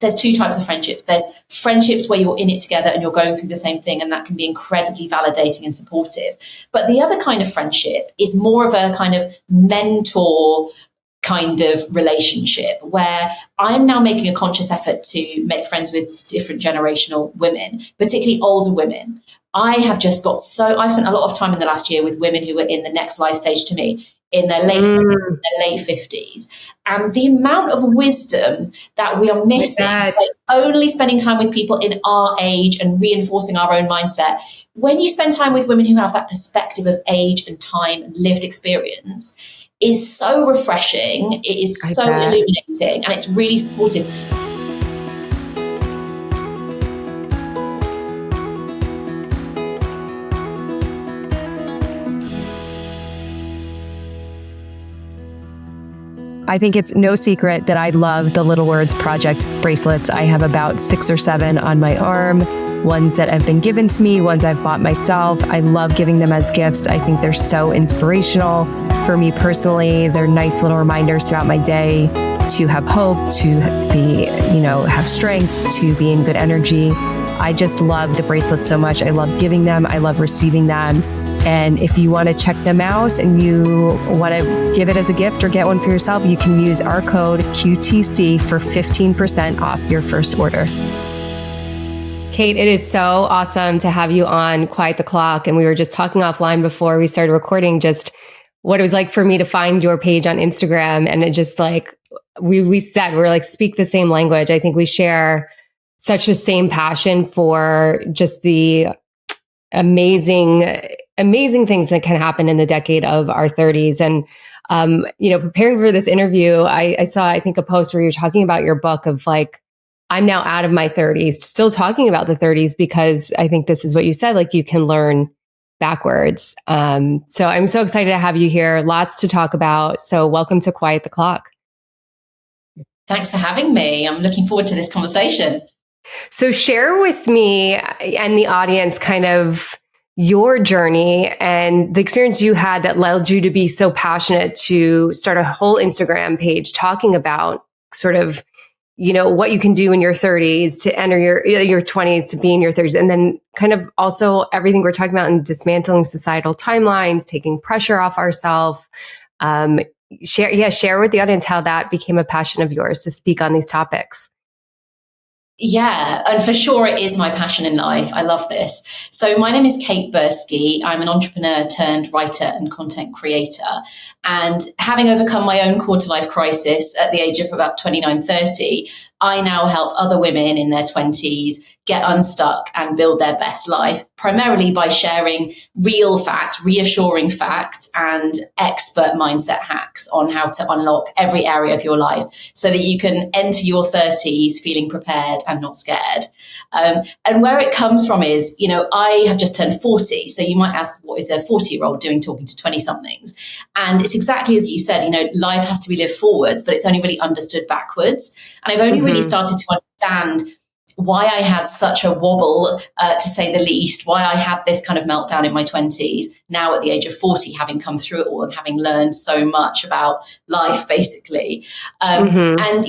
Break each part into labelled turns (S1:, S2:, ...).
S1: there's two types of friendships. There's friendships where you're in it together and you're going through the same thing, and that can be incredibly validating and supportive. But the other kind of friendship is more of a kind of mentor kind of relationship, where I'm now making a conscious effort to make friends with different generational women, particularly older women. I've spent a lot of time in the last year with women who are in the next life stage to me, in their late 50s. And the amount of wisdom that we are missing by only spending time with people in our age and reinforcing our own mindset. When you spend time with women who have that perspective of age and time and lived experience, is so refreshing. It is so illuminating, and it's really supportive.
S2: I think it's no secret that I love the Little Words Project bracelets. I have about 6 or 7 on my arm, ones that have been given to me, ones I've bought myself. I love giving them as gifts. I think they're so inspirational for me personally. They're nice little reminders throughout my day to have hope, to be, have strength, to be in good energy. I just love the bracelets so much. I love giving them. I love receiving them. And if you want to check them out and you want to give it as a gift or get one for yourself, you can use our code QTC for 15% off your first order. Kate, it is so awesome to have you on Quiet the Clock. And we were just talking offline before we started recording, just what it was like for me to find your page on Instagram. And it just like, we're like, speak the same language. I think we share such the same passion for just the amazing things that can happen in the decade of our 30s. And, preparing for this interview, I saw, I think, a post where you're talking about your book of like, I'm now out of my 30s, still talking about the 30s, because I think this is what you said, like you can learn backwards. So I'm so excited to have you here. Lots to talk about. So welcome to Quiet the Clock.
S1: Thanks for having me. I'm looking forward to this conversation.
S2: So share with me and the audience kind of your journey and the experience you had that led you to be so passionate to start a whole Instagram page talking about sort of, what you can do in your 30s to enter your 20s to be in your 30s. And then kind of also everything we're talking about in dismantling societal timelines, taking pressure off ourselves. Share with the audience how that became a passion of yours to speak on these topics.
S1: Yeah, and for sure it is my passion in life. I love this. So my name is Kate Berski. I'm an entrepreneur turned writer and content creator. And having overcome my own quarter-life crisis at the age of about 29, 30, I now help other women in their 20s get unstuck and build their best life, primarily by sharing real facts, reassuring facts, and expert mindset hacks on how to unlock every area of your life so that you can enter your 30s feeling prepared and not scared. And where it comes from is, I have just turned 40. So you might ask, what is a 40-year-old doing talking to 20-somethings? And it's exactly as you said, life has to be lived forwards, but it's only really understood backwards. And I've only really started to understand why I had such a wobble, to say the least, why I had this kind of meltdown in my 20s, now at the age of 40, having come through it all and having learned so much about life, basically. And,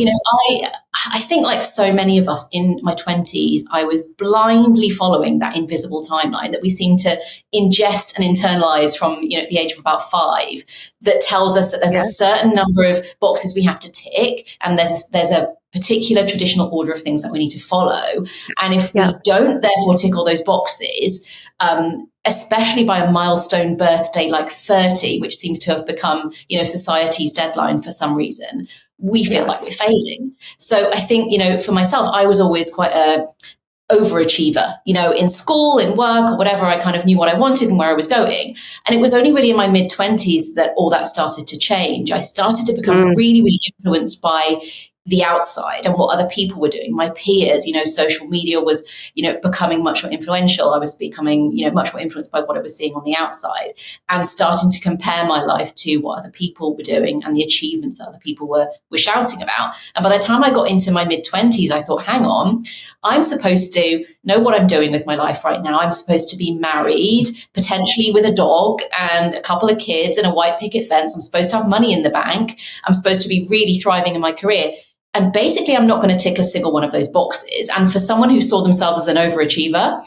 S1: I think like so many of us in my 20s, I was blindly following that invisible timeline that we seem to ingest and internalize from, the age of about 5, that tells us that there's a certain number of boxes we have to tick, and there's a particular traditional order of things that we need to follow. And if we don't therefore tick all those boxes, especially by a milestone birthday like 30, which seems to have become, society's deadline for some reason, we feel like we're failing. So I think, for myself, I was always quite a overachiever, in school, in work, or whatever. I kind of knew what I wanted and where I was going. And it was only really in my mid-20s that all that started to change. I started to become really, really influenced by the outside and what other people were doing, my peers. Social media was, becoming much more influential. I was becoming, much more influenced by what I was seeing on the outside, and starting to compare my life to what other people were doing and the achievements that other people were shouting about. And by the time I got into my mid-20s, I thought, hang on, I'm supposed to know what I'm doing with my life right now. I'm supposed to be married, potentially with a dog and a couple of kids and a white picket fence. I'm supposed to have money in the bank. I'm supposed to be really thriving in my career. And basically, I'm not going to tick a single one of those boxes. And for someone who saw themselves as an overachiever,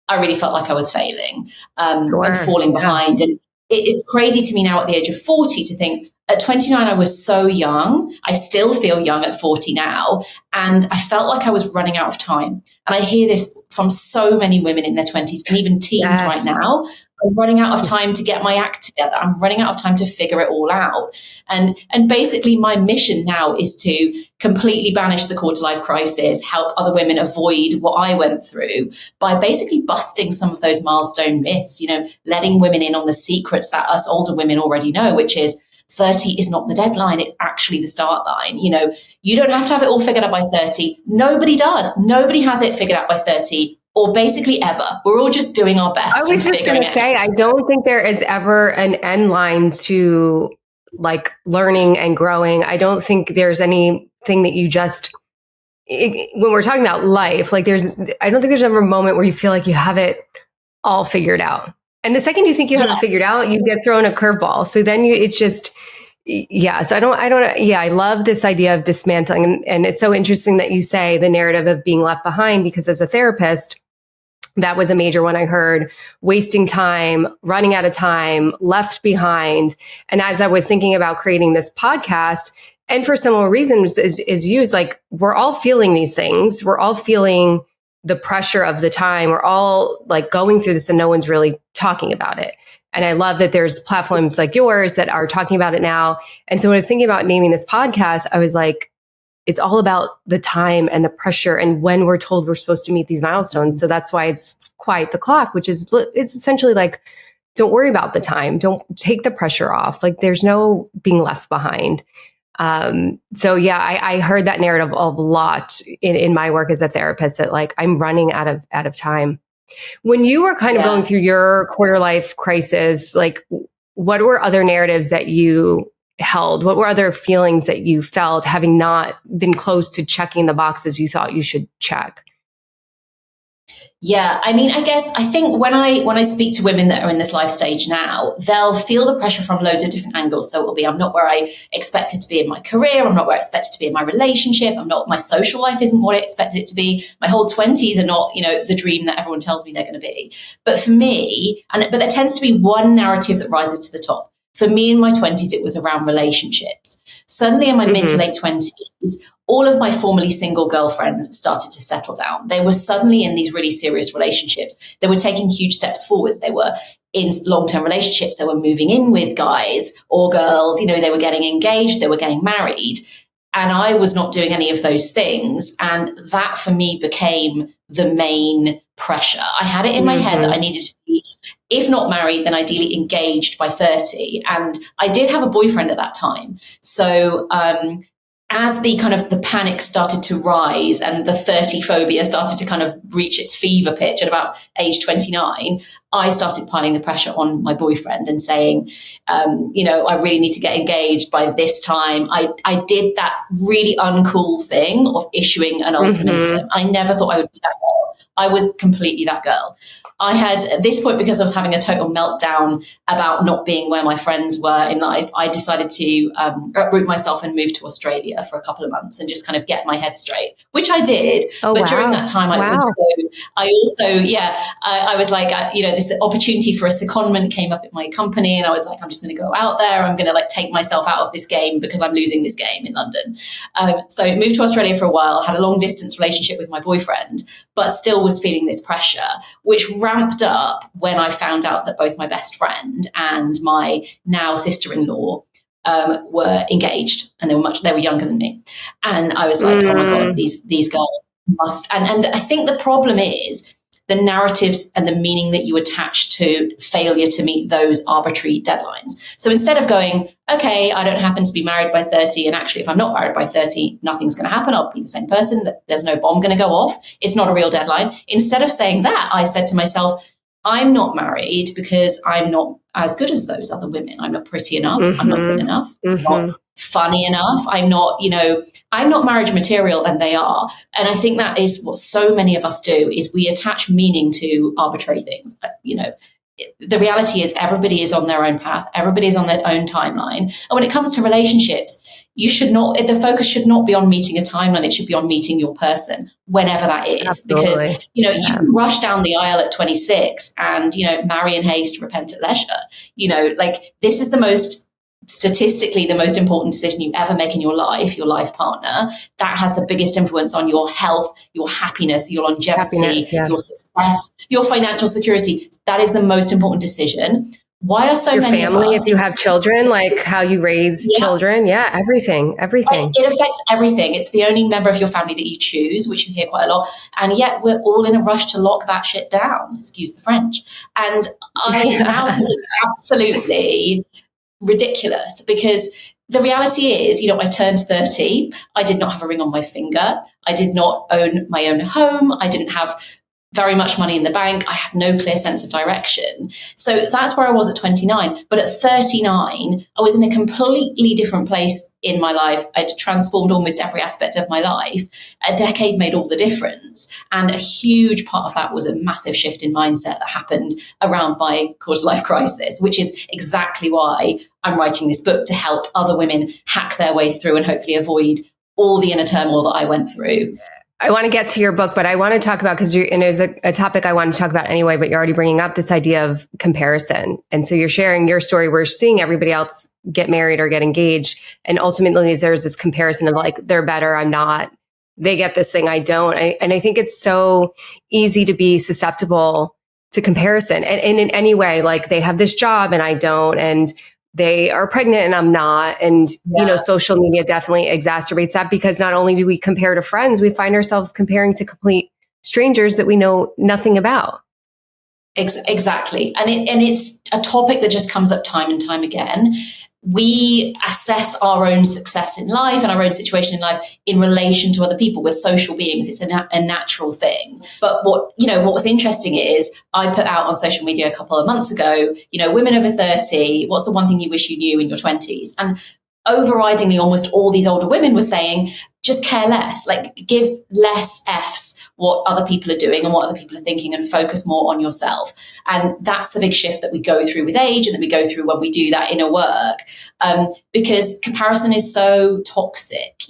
S1: I really felt like I was failing and falling behind. And it's crazy to me now at the age of 40 to think at 29, I was so young. I still feel young at 40 now. And I felt like I was running out of time. And I hear this from so many women in their 20s and even teens right now. I'm running out of time to get my act together. I'm running out of time to figure it all out. And basically my mission now is to completely banish the quarter life crisis, help other women avoid what I went through by basically busting some of those milestone myths, letting women in on the secrets that us older women already know, which is 30 is not the deadline. It's actually the start line. You don't have to have it all figured out by 30. Nobody does. Nobody has it figured out by 30. Or basically ever. We're all just doing our best.
S2: I was just going to say, I don't think there is ever an end line to like learning and growing. I don't think there's anything that you when we're talking about life, like I don't think there's ever a moment where you feel like you have it all figured out. And the second you think you have it figured out, you get thrown a curveball. So then so I love this idea of dismantling. And it's so interesting that you say the narrative of being left behind, because as a therapist, that was a major one I heard: wasting time, running out of time, left behind. And as I was thinking about creating this podcast, and for similar reasons is used, like we're all feeling these things. We're all feeling the pressure of the time. We're all like going through this and no one's really talking about it. And I love that there's platforms like yours that are talking about it now. And so when I was thinking about naming this podcast, I was like, it's all about the time and the pressure and when we're told we're supposed to meet these milestones. So that's why it's quiet the clock, which is, it's essentially like, don't worry about the time. Don't take the pressure off. Like there's no being left behind. I heard that narrative a lot in my work as a therapist, that like I'm running out of time. When you were kind of going through your quarter life crisis, like what were other narratives that you held? What were other feelings that you felt having not been close to checking the boxes you thought you should check?
S1: Yeah, I think when I speak to women that are in this life stage now, they'll feel the pressure from loads of different angles. So it will be, I'm not where I expected to be in my career. I'm not where I expected to be in my relationship. My social life isn't what I expected it to be. My whole 20s are not, the dream that everyone tells me they're going to be. But for me, but there tends to be one narrative that rises to the top. For me in my 20s, it was around relationships. Suddenly in my mid to late 20s, all of my formerly single girlfriends started to settle down. They were suddenly in these really serious relationships. They were taking huge steps forwards. They were in long-term relationships. They were moving in with guys or girls. They were getting engaged. They were getting married. And I was not doing any of those things. And that for me became the main pressure. I had it in my head that I needed to be, if not married, then ideally engaged by 30. And I did have a boyfriend at that time. So as the panic started to rise and the 30 phobia started to kind of reach its fever pitch at about age 29, I started piling the pressure on my boyfriend and saying, I really need to get engaged by this time. I did that really uncool thing of issuing an ultimatum. I never thought I would be that girl. I was completely that girl. I had, at this point, because I was having a total meltdown about not being where my friends were in life, I decided to uproot myself and move to Australia for a couple of months and just kind of get my head straight, which I did. During that time, I was like, this opportunity for a secondment came up at my company, and I was like, I'm just going to go out there. I'm going to take myself out of this game because I'm losing this game in London. So I moved to Australia for a while, had a long distance relationship with my boyfriend, but still was feeling this pressure, which ramped up when I found out that both my best friend and my now sister-in-law were engaged, and they were younger than me. And I was like, oh my God, these girls must. And I think the problem is the narratives and the meaning that you attach to failure to meet those arbitrary deadlines. So instead of going, okay, I don't happen to be married by 30, and actually if I'm not married by 30, nothing's going to happen. I'll be the same person. There's no bomb going to go off. It's not a real deadline. Instead of saying that, I said to myself, I'm not married because I'm not as good as those other women. I'm not pretty enough. I'm not thin enough. I'm not funny enough. I'm not marriage material, and they are. And I think that is what so many of us do, is we attach meaning to arbitrary things. The reality is everybody is on their own path. Everybody is on their own timeline. And when it comes to relationships, you should not, the focus should not be on meeting a timeline. It should be on meeting your person, whenever that is.
S2: Absolutely.
S1: Because, you can rush down the aisle at 26 and, marry in haste, repent at leisure. This is statistically the most important decision you ever make in your life partner. That has the biggest influence on your health, your happiness, your longevity, your success, your financial security. That is the most important decision. Why are so
S2: your
S1: many
S2: family,
S1: of us,
S2: if you have children, like how you raise children? Yeah, everything.
S1: It affects everything. It's the only member of your family that you choose, which you hear quite a lot. And yet we're all in a rush to lock that shit down. Excuse the French. And I now think it's absolutely ridiculous, because the reality is, I turned 30. I did not have a ring on my finger. I did not own my own home. I didn't have very much money in the bank. I have no clear sense of direction. So that's where I was at 29. But at 39, I was in a completely different place in my life. I'd transformed almost every aspect of my life. A decade made all the difference. And a huge part of that was a massive shift in mindset that happened around my quarter life crisis, which is exactly why I'm writing this book, to help other women hack their way through and hopefully avoid all the inner turmoil that I went through.
S2: I want to get to your book, but I want to talk about, because it's a topic I want to talk about anyway, but you're already bringing up this idea of comparison. And so you're sharing your story. We're seeing everybody else get married or get engaged. And ultimately there's this comparison of like, they're better, I'm not. They get this thing, I don't. And I think it's so easy to be susceptible to comparison. And in any way, like they have this job and I don't. And they are pregnant and I'm not. And, social media definitely exacerbates that, because not only do we compare to friends, we find ourselves comparing to complete strangers that we know nothing about.
S1: Exactly. And it's a topic that just comes up time and time again. We assess our own success in life and our own situation in life in relation to other people. We're social beings. It's a natural thing. But what was interesting is I put out on social media a couple of months ago, women over 30, what's the one thing you wish you knew in your 20s? And overridingly, almost all these older women were saying, just care less, like give less Fs what other people are doing and what other people are thinking, and focus more on yourself. And that's the big shift that we go through with age and that we go through when we do that inner work, because comparison is so toxic.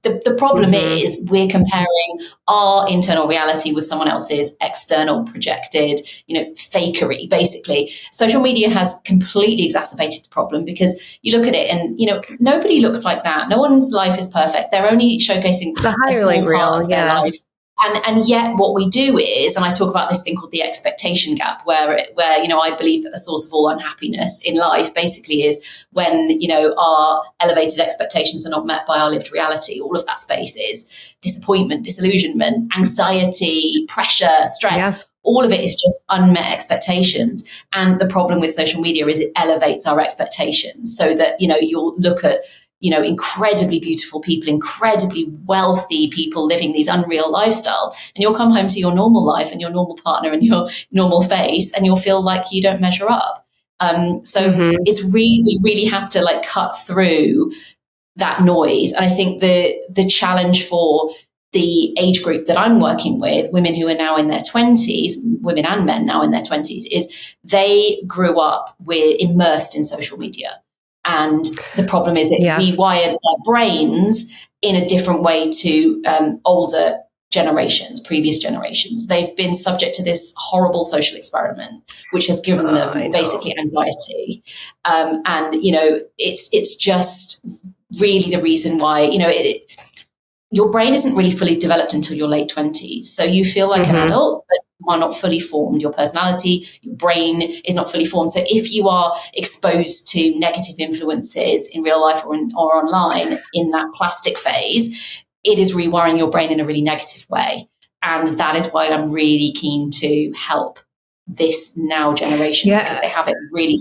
S1: The problem is we're comparing our internal reality with someone else's external projected, fakery, basically. Social media has completely exacerbated the problem, because you look at it and, nobody looks like that. No one's life is perfect. They're only showcasing
S2: the highlight reel of their life.
S1: And yet what we do is, and I talk about this thing called the expectation gap, where I believe that the source of all unhappiness in life basically is when, our elevated expectations are not met by our lived reality. All of that space is disappointment, disillusionment, anxiety, pressure, stress. Yeah. All of it is just unmet expectations. And the problem with social media is it elevates our expectations so that, you'll look at incredibly beautiful people, incredibly wealthy people living these unreal lifestyles. And you'll come home to your normal life and your normal partner and your normal face, and you'll feel like you don't measure up. It's really, really have to like cut through that noise. And I think the challenge for the age group that I'm working with, women who are now in their 20s, women and men now in their 20s, is they grew up immersed in social media. And the problem is that we wired their brains in a different way to older generations, previous generations. They've been subject to this horrible social experiment, which has given them basically anxiety. It's just really the reason why, your brain isn't really fully developed until your late 20s. So you feel like an adult, but you are not fully formed. Your personality, your brain is not fully formed. So if you are exposed to negative influences in real life or online in that plastic phase, it is rewiring your brain in a really negative way. And that is why I'm really keen to help this now generation, because they have it really.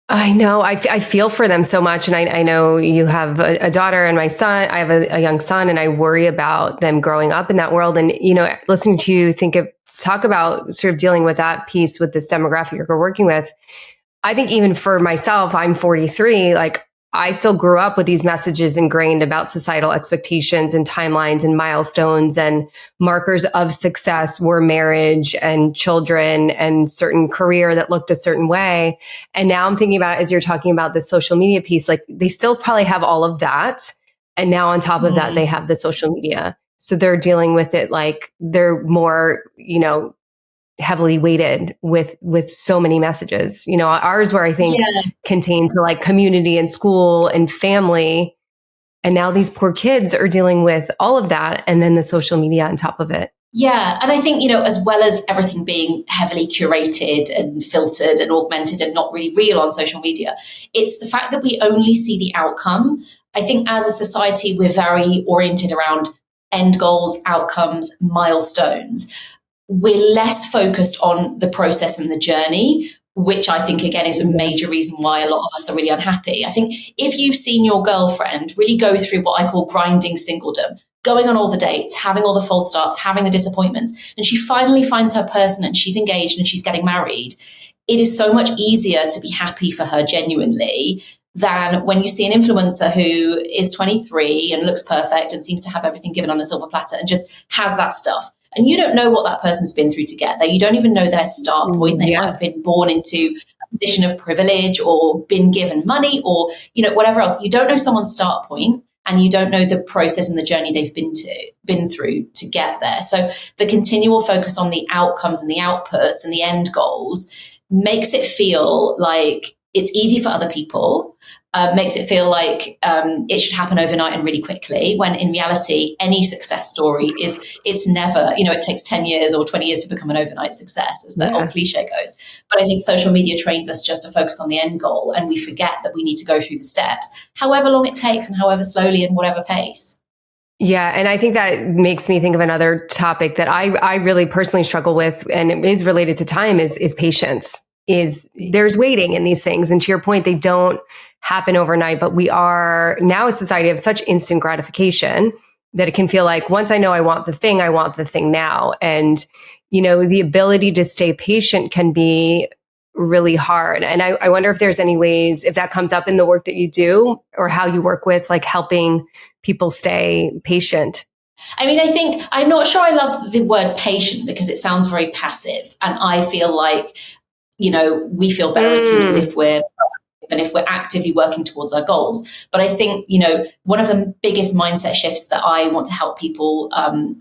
S2: I know. I feel for them so much. And I know you have a daughter and my son, I have a young son, and I worry about them growing up in that world. And, listening to you talk about sort of dealing with that piece with this demographic you're working with. I think even for myself, I'm 43, like I still grew up with these messages ingrained about societal expectations and timelines and milestones, and markers of success were marriage and children and certain career that looked a certain way. And now I'm thinking about, as you're talking about the social media piece, like they still probably have all of that. And now on top of that, they have the social media. So they're dealing with it like they're more, heavily weighted with so many messages. Ours where I think contains like community and school and family. And now these poor kids are dealing with all of that and then the social media on top of it.
S1: Yeah. And I think, as well as everything being heavily curated and filtered and augmented and not really real on social media, it's the fact that we only see the outcome. I think as a society, we're very oriented around end goals, outcomes, milestones. We're less focused on the process and the journey, which I think, again, is a major reason why a lot of us are really unhappy. I think if you've seen your girlfriend really go through what I call grinding singledom, going on all the dates, having all the false starts, having the disappointments, and she finally finds her person and she's engaged and she's getting married, it is so much easier to be happy for her genuinely than when you see an influencer who is 23 and looks perfect and seems to have everything given on a silver platter and just has that stuff. And you don't know what that person's been through to get there. You don't even know their start point. They might have been born into a position of privilege or been given money or, whatever else. You don't know someone's start point and you don't know the process and the journey they've been through to get there. So the continual focus on the outcomes and the outputs and the end goals makes it feel like it's easy for other people, makes it feel like it should happen overnight and really quickly, when in reality, any success story it's never, it takes 10 years or 20 years to become an overnight success, as the old cliche goes. But I think social media trains us just to focus on the end goal, and we forget that we need to go through the steps, however long it takes and however slowly and whatever pace.
S2: Yeah. And I think that makes me think of another topic that I really personally struggle with, and it is related to time, is patience. There's waiting in these things. And to your point, they don't happen overnight, but we are now a society of such instant gratification that it can feel like once I know I want the thing now. And, the ability to stay patient can be really hard. And I wonder if there's any ways, if that comes up in the work that you do or how you work with like helping people stay patient.
S1: I mean, I think, I'm not sure I love the word patient because it sounds very passive. And I feel like, we feel better as humans if we're actively working towards our goals. But I think, one of the biggest mindset shifts that I want to help people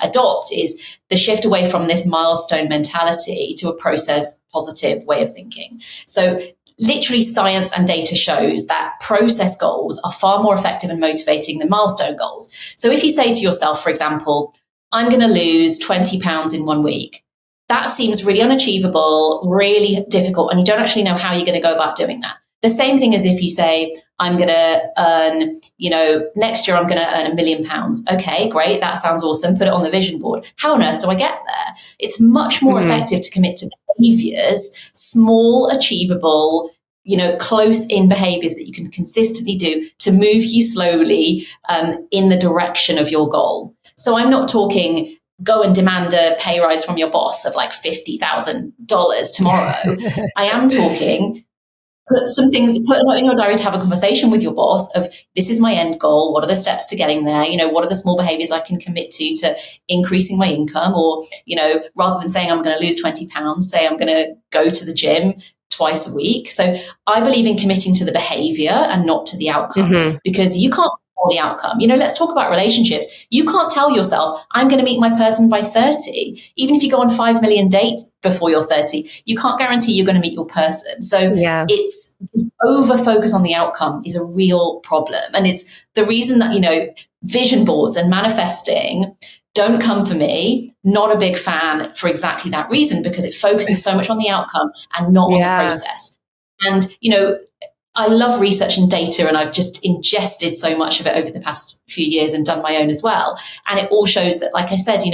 S1: adopt is the shift away from this milestone mentality to a process positive way of thinking. So literally science and data shows that process goals are far more effective and motivating than milestone goals. So if you say to yourself, for example, I'm going to lose 20 pounds in 1 week, that seems really unachievable, really difficult, and you don't actually know how you're going to go about doing that. The same thing as if you say, I'm going to earn, next year I'm going to earn £1 million. Okay, great. That sounds awesome. Put it on the vision board. How on earth do I get there? It's much more effective to commit to behaviors, small, achievable, close in behaviors that you can consistently do to move you slowly in the direction of your goal. So I'm not talking go and demand a pay rise from your boss of like $50,000 tomorrow. I am talking, put it in your diary to have a conversation with your boss of, this is my end goal. What are the steps to getting there? What are the small behaviors I can commit to increasing my income? Or, rather than saying I'm going to lose 20 pounds, say I'm going to go to the gym twice a week. So I believe in committing to the behavior and not to the outcome, because you can't the outcome. Let's talk about relationships. You can't tell yourself, I'm going to meet my person by 30. Even if you go on 5 million dates before you're 30, you can't guarantee you're going to meet your person. So it's over focus on the outcome is a real problem. And it's the reason that, vision boards and manifesting don't come for me. Not a big fan for exactly that reason, because it focuses so much on the outcome and not on the process. And, I love research and data, and I've just ingested so much of it over the past few years and done my own as well. And it all shows that, like I said,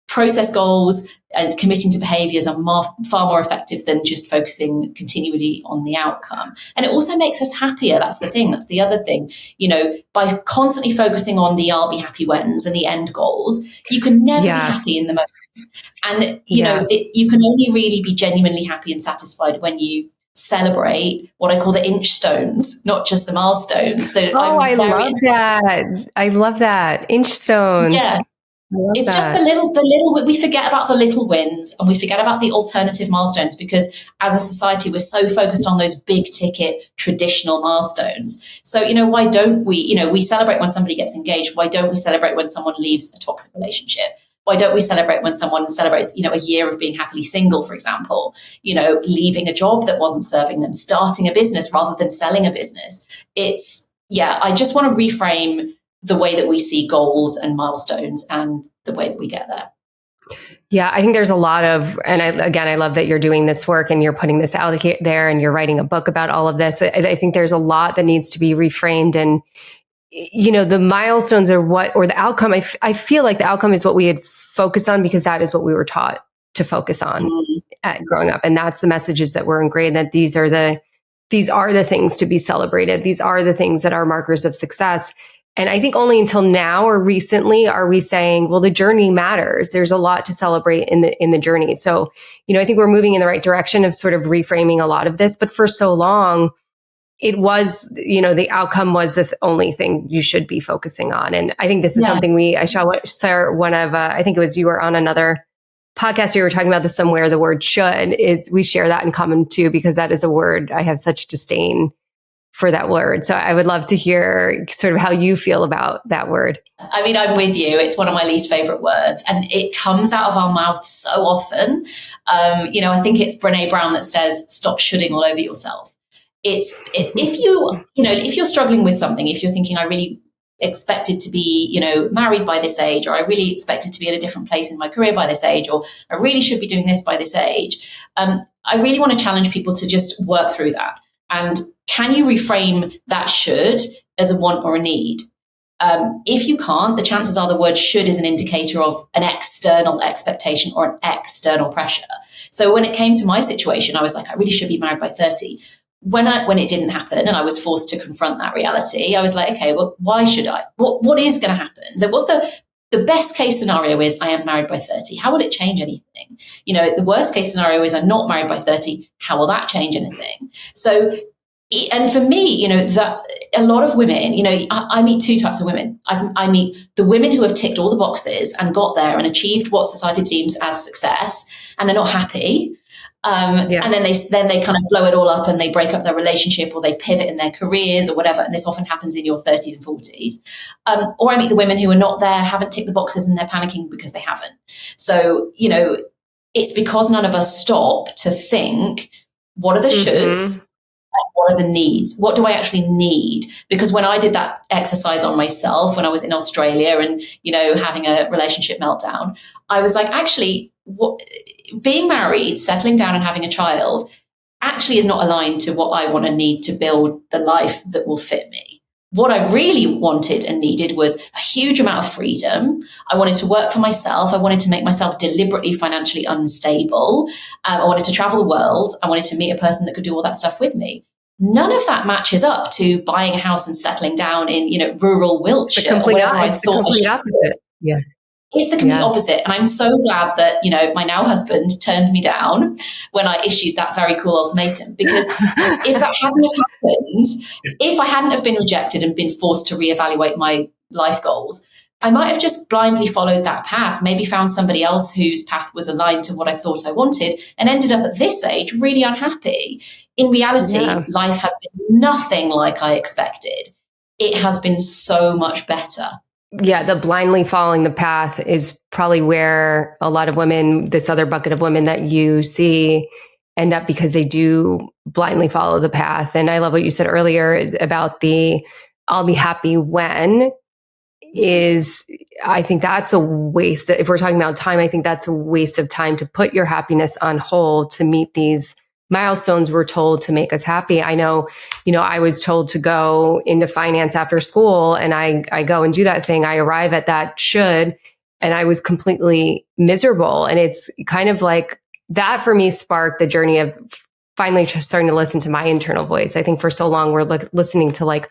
S1: process goals and committing to behaviors are far more effective than just focusing continually on the outcome. And it also makes us happier. That's the thing. That's the other thing. By constantly focusing on the I'll be happy whens and the end goals, you can never be happy in the moment. And, you can only really be genuinely happy and satisfied when you celebrate what I call the inch stones, not just the milestones. So
S2: I love that. I love that. Inch stones.
S1: Yeah. It's just the little, we forget about the little wins and we forget about the alternative milestones, because as a society, we're so focused on those big ticket traditional milestones. So, why don't we, we celebrate when somebody gets engaged. Why don't we celebrate when someone leaves a toxic relationship? Why don't we celebrate when someone celebrates, a year of being happily single, for example, leaving a job that wasn't serving them, starting a business rather than selling a business? I just want to reframe the way that we see goals and milestones and the way that we get there.
S2: Yeah, I think there's a lot of, and I love that you're doing this work and you're putting this out there and you're writing a book about all of this. I think there's a lot that needs to be reframed, and, the milestones are or the outcome. I feel like the outcome is what we had focused on because that is what we were taught to focus on at growing up. And that's the messages that were ingrained, that these are the things to be celebrated. These are the things that are markers of success. And I think only until now or recently are we saying, well, the journey matters. There's a lot to celebrate in the journey. So, I think we're moving in the right direction of sort of reframing a lot of this. But for so long, it was, the outcome was the only thing you should be focusing on. And I think this is something I saw one of, I think it was you were on another podcast, you were talking about this somewhere, the word should, is we share that in common too, because that is a word I have such disdain for that word. So I would love to hear sort of how you feel about that word.
S1: I mean, I'm with you. It's one of my least favorite words, and it comes out of our mouth so often. I think it's Brene Brown that says, stop shoulding all over yourself. It's if you're struggling with something, if you're thinking, I really expected to be, married by this age, or I really expected to be in a different place in my career by this age, or I really should be doing this by this age. I really want to challenge people to just work through that. And can you reframe that should as a want or a need? If you can't, the chances are the word should is an indicator of an external expectation or an external pressure. So when it came to my situation, I was like, I really should be married by 30. When it didn't happen and I was forced to confront that reality, I was like, okay, well, why should I? What is going to happen? So what's the best case scenario is I am married by 30. How will it change anything? The worst case scenario is I'm not married by 30. How will that change anything? So, and for me, that a lot of women, I meet two types of women. I meet the women who have ticked all the boxes and got there and achieved what society deems as success, and they're not happy. And then they kind of blow it all up and they break up their relationship or they pivot in their careers or whatever. And this often happens in your 30s and 40s. Or I meet the women who are not there, haven't ticked the boxes, and they're panicking because they haven't. So, it's because none of us stop to think, what are the shoulds? And what are the needs? What do I actually need? Because when I did that exercise on myself, when I was in Australia and, having a relationship meltdown, I was like, actually, being married, settling down and having a child actually is not aligned to what I want to need to build the life that will fit me. What I really wanted and needed was a huge amount of freedom. I wanted to work for myself. I wanted to make myself deliberately financially unstable. I wanted to travel the world. I wanted to meet a person that could do all that stuff with me. None of that matches up to buying a house and settling down in, rural Wiltshire.
S2: It's the complete opposite. Yes.
S1: It's the complete opposite. And I'm so glad that, my now husband turned me down when I issued that very cool ultimatum, because if that hadn't have happened, if I hadn't have been rejected and been forced to reevaluate my life goals, I might have just blindly followed that path, maybe found somebody else whose path was aligned to what I thought I wanted, and ended up at this age really unhappy. In reality, life has been nothing like I expected. It has been so much better.
S2: Yeah, the blindly following the path is probably where a lot of women, this other bucket of women that you see, end up, because they do blindly follow the path. And I love what you said earlier about I'll be happy when I think that's a waste. If we're talking about time, I think that's a waste of time to put your happiness on hold to meet these milestones we're told to make us happy. I know, I was told to go into finance after school, and I go and do that thing. I arrive at that should, and I was completely miserable. And it's kind of like that for me sparked the journey of finally just starting to listen to my internal voice. I think for so long we're listening to like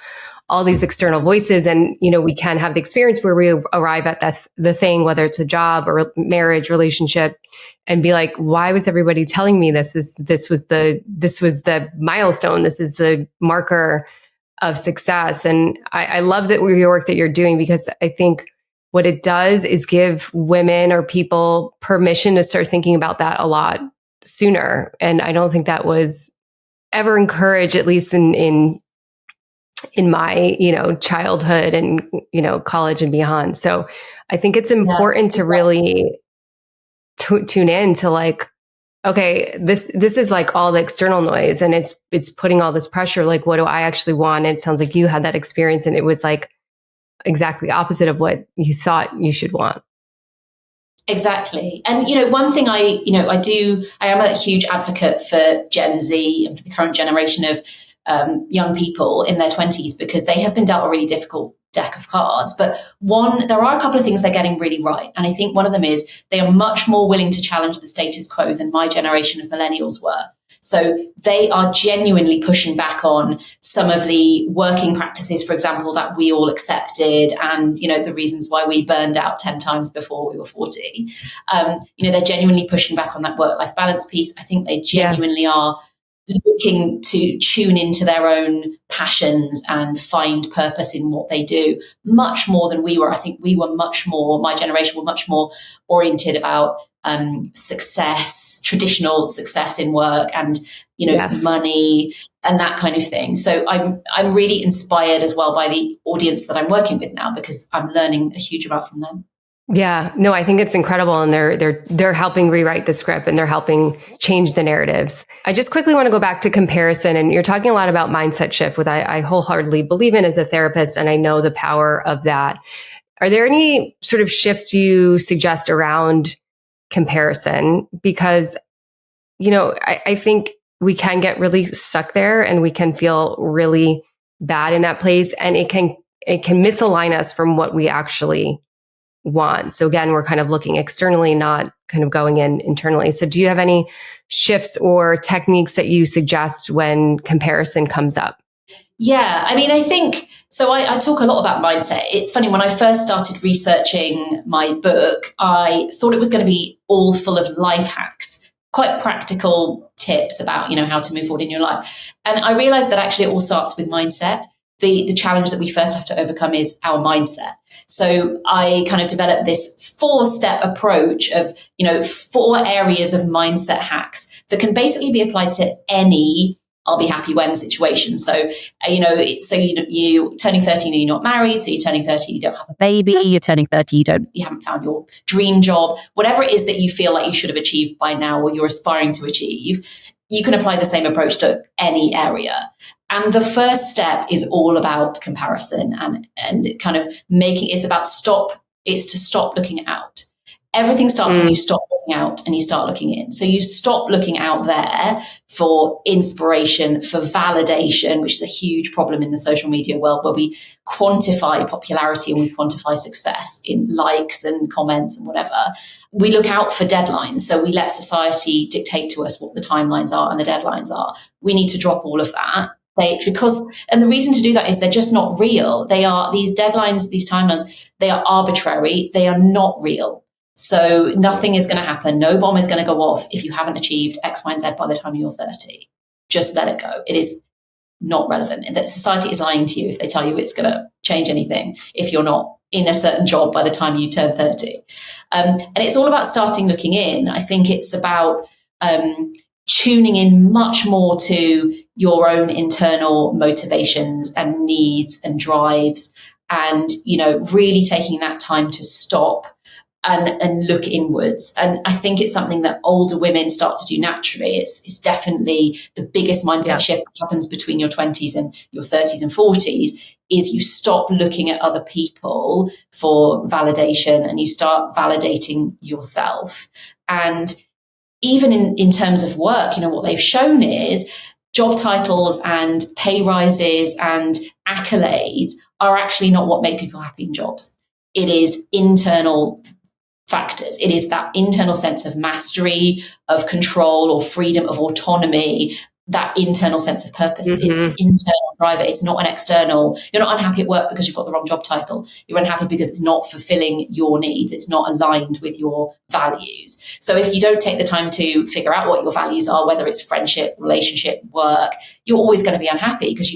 S2: all these external voices. And, we can have the experience where we arrive at the thing, whether it's a job or marriage, relationship, and be like, why was everybody telling me this? This was the milestone. This is the marker of success. And I love that your work that you're doing, because I think what it does is give women or people permission to start thinking about that a lot sooner. And I don't think that was ever encouraged, at least in my, childhood and, college and beyond. So I think it's important to really tune in to like, okay, this is like all the external noise, and it's putting all this pressure. Like, what do I actually want? And it sounds like you had that experience, and it was like exactly opposite of what you thought you should want.
S1: Exactly. And, one thing I am a huge advocate for Gen Z and for the current generation of young people in their 20s, because they have been dealt a really difficult deck of cards. But there are a couple of things they're getting really right. And I think one of them is they are much more willing to challenge the status quo than my generation of millennials were. So they are genuinely pushing back on some of the working practices, for example, that we all accepted, and, the reasons why we burned out 10 times before we were 40. They're genuinely pushing back on that work-life balance piece. I think they genuinely are looking to tune into their own passions and find purpose in what they do, much more than we were. I think my generation were much more oriented about success, traditional success in work, and money and that kind of thing. So I'm really inspired as well by the audience that I'm working with now, because I'm learning a huge amount from them.
S2: Yeah, no, I think it's incredible, and they're helping rewrite the script, and they're helping change the narratives. I just quickly want to go back to comparison, and you're talking a lot about mindset shift, which I wholeheartedly believe in as a therapist, and I know the power of that. Are there any sort of shifts you suggest around comparison? Because, I think we can get really stuck there, and we can feel really bad in that place, and it can misalign us from what we actually want. So again, we're kind of looking externally, not kind of going in internally. So do you have any shifts or techniques that you suggest when comparison comes up?
S1: Yeah, I think, so I talk a lot about mindset. It's funny, when I first started researching my book, I thought it was going to be all full of life hacks, quite practical tips about, how to move forward in your life. And I realized that actually it all starts with mindset. The challenge that we first have to overcome is our mindset. So I kind of developed this 4-step approach of, 4 areas of mindset hacks that can basically be applied to any I'll be happy when situation. So, you turning 13 and you're not married. So you're turning 30, you don't have a baby. You're turning 30, you haven't found your dream job. Whatever it is that you feel like you should have achieved by now, or you're aspiring to achieve, you can apply the same approach to any area. And the first step is all about comparison and kind of it's to stop looking out. Everything starts when you stop looking out and you start looking in. So you stop looking out there for inspiration, for validation, which is a huge problem in the social media world, where we quantify popularity and we quantify success in likes and comments and whatever. We look out for deadlines. So we let society dictate to us what the timelines are and the deadlines are. We need to drop all of that. And the reason to do that is they're just not real. They are, these deadlines, these timelines, they are arbitrary. They are not real. So nothing is going to happen. No bomb is going to go off if you haven't achieved X, Y, and Z by the time you're 30. Just let it go. It is not relevant. And that society is lying to you if they tell you it's going to change anything if you're not in a certain job by the time you turn 30. And it's all about starting looking in. I think it's about tuning in much more to your own internal motivations and needs and drives, and, really taking that time to stop and look inwards. And I think it's something that older women start to do naturally. It's definitely the biggest mindset shift that happens between your 20s and your 30s and 40s, is you stop looking at other people for validation and you start validating yourself. And even in terms of work, what they've shown is job titles and pay rises and accolades are actually not what make people happy in jobs. It is internal factors. It is that internal sense of mastery, of control or freedom, of autonomy that internal sense of purpose.
S2: Mm-hmm.
S1: It's an internal driver. It's not an external. You're not unhappy at work because you've got the wrong job title. You're unhappy because it's not fulfilling your needs. It's not aligned with your values. So if you don't take the time to figure out what your values are, whether it's friendship, relationship, work, you're always going to be unhappy because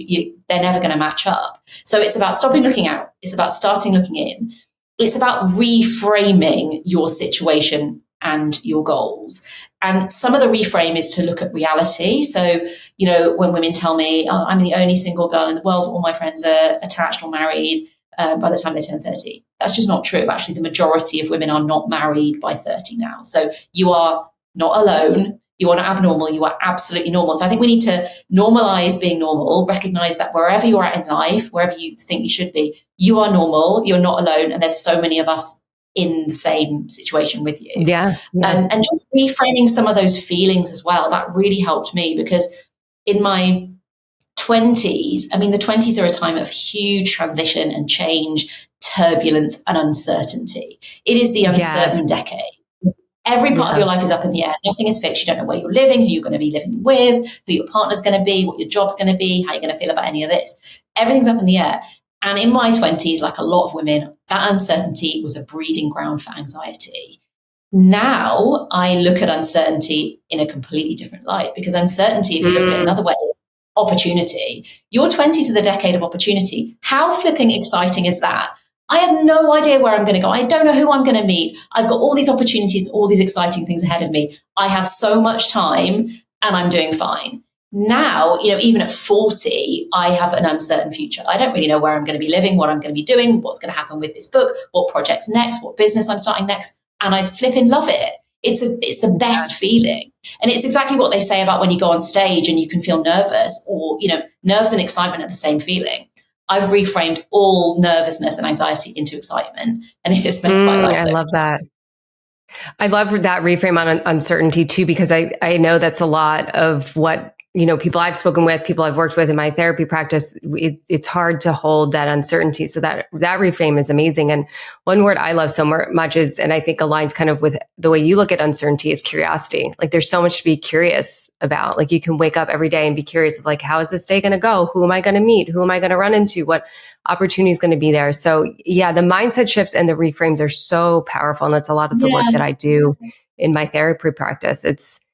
S1: they're never going to match up. So it's about stopping looking out. It's about starting looking in. It's about reframing your situation and your goals. And some of the reframe is to look at reality. So, when women tell me, oh, I'm the only single girl in the world, all my friends are attached or married by the time they turn 30. That's just not true. Actually, the majority of women are not married by 30 now. So you are not alone. You are not abnormal. You are absolutely normal. So I think we need to normalize being normal, recognize that wherever you're at in life, wherever you think you should be, you are normal. You're not alone. And there's so many of us in the same situation with you.
S2: Yeah.
S1: And just reframing some of those feelings as well, that really helped me, because in my 20s, the 20s are a time of huge transition and change, turbulence and uncertainty. It is the uncertain decade. Every part of your life is up in the air. Nothing is fixed. You don't know where you're living, who you're going to be living with, who your partner's going to be, what your job's going to be, how you're going to feel about any of this. Everything's up in the air. And in my 20s, like a lot of women, that uncertainty was a breeding ground for anxiety. Now I look at uncertainty in a completely different light, because uncertainty, if you look at it another way, opportunity. Your 20s are the decade of opportunity. How flipping exciting is that? I have no idea where I'm going to go. I don't know who I'm going to meet. I've got all these opportunities, all these exciting things ahead of me. I have so much time and I'm doing fine. Now, even at 40, I have an uncertain future. I don't really know where I'm going to be living, what I'm going to be doing, what's going to happen with this book, what project's next, what business I'm starting next. And I flipping love it. It's the best feeling. And it's exactly what they say about when you go on stage and you can feel nervous, or, nerves and excitement are the same feeling. I've reframed all nervousness and anxiety into excitement, and it has made my life.
S2: I love that. I love that reframe on uncertainty too, because I know that's a lot of what, people I've spoken with, people I've worked with in my therapy practice. It's hard to hold that uncertainty. So that reframe is amazing. And one word I love so much is, and I think aligns kind of with the way you look at uncertainty, is curiosity. Like there's so much to be curious about. Like you can wake up every day and be curious of like, how is this day going to go? Who am I going to meet? Who am I going to run into? What opportunity is going to be there? So yeah, the mindset shifts and the reframes are so powerful. And that's a lot of the work that I do in my therapy practice.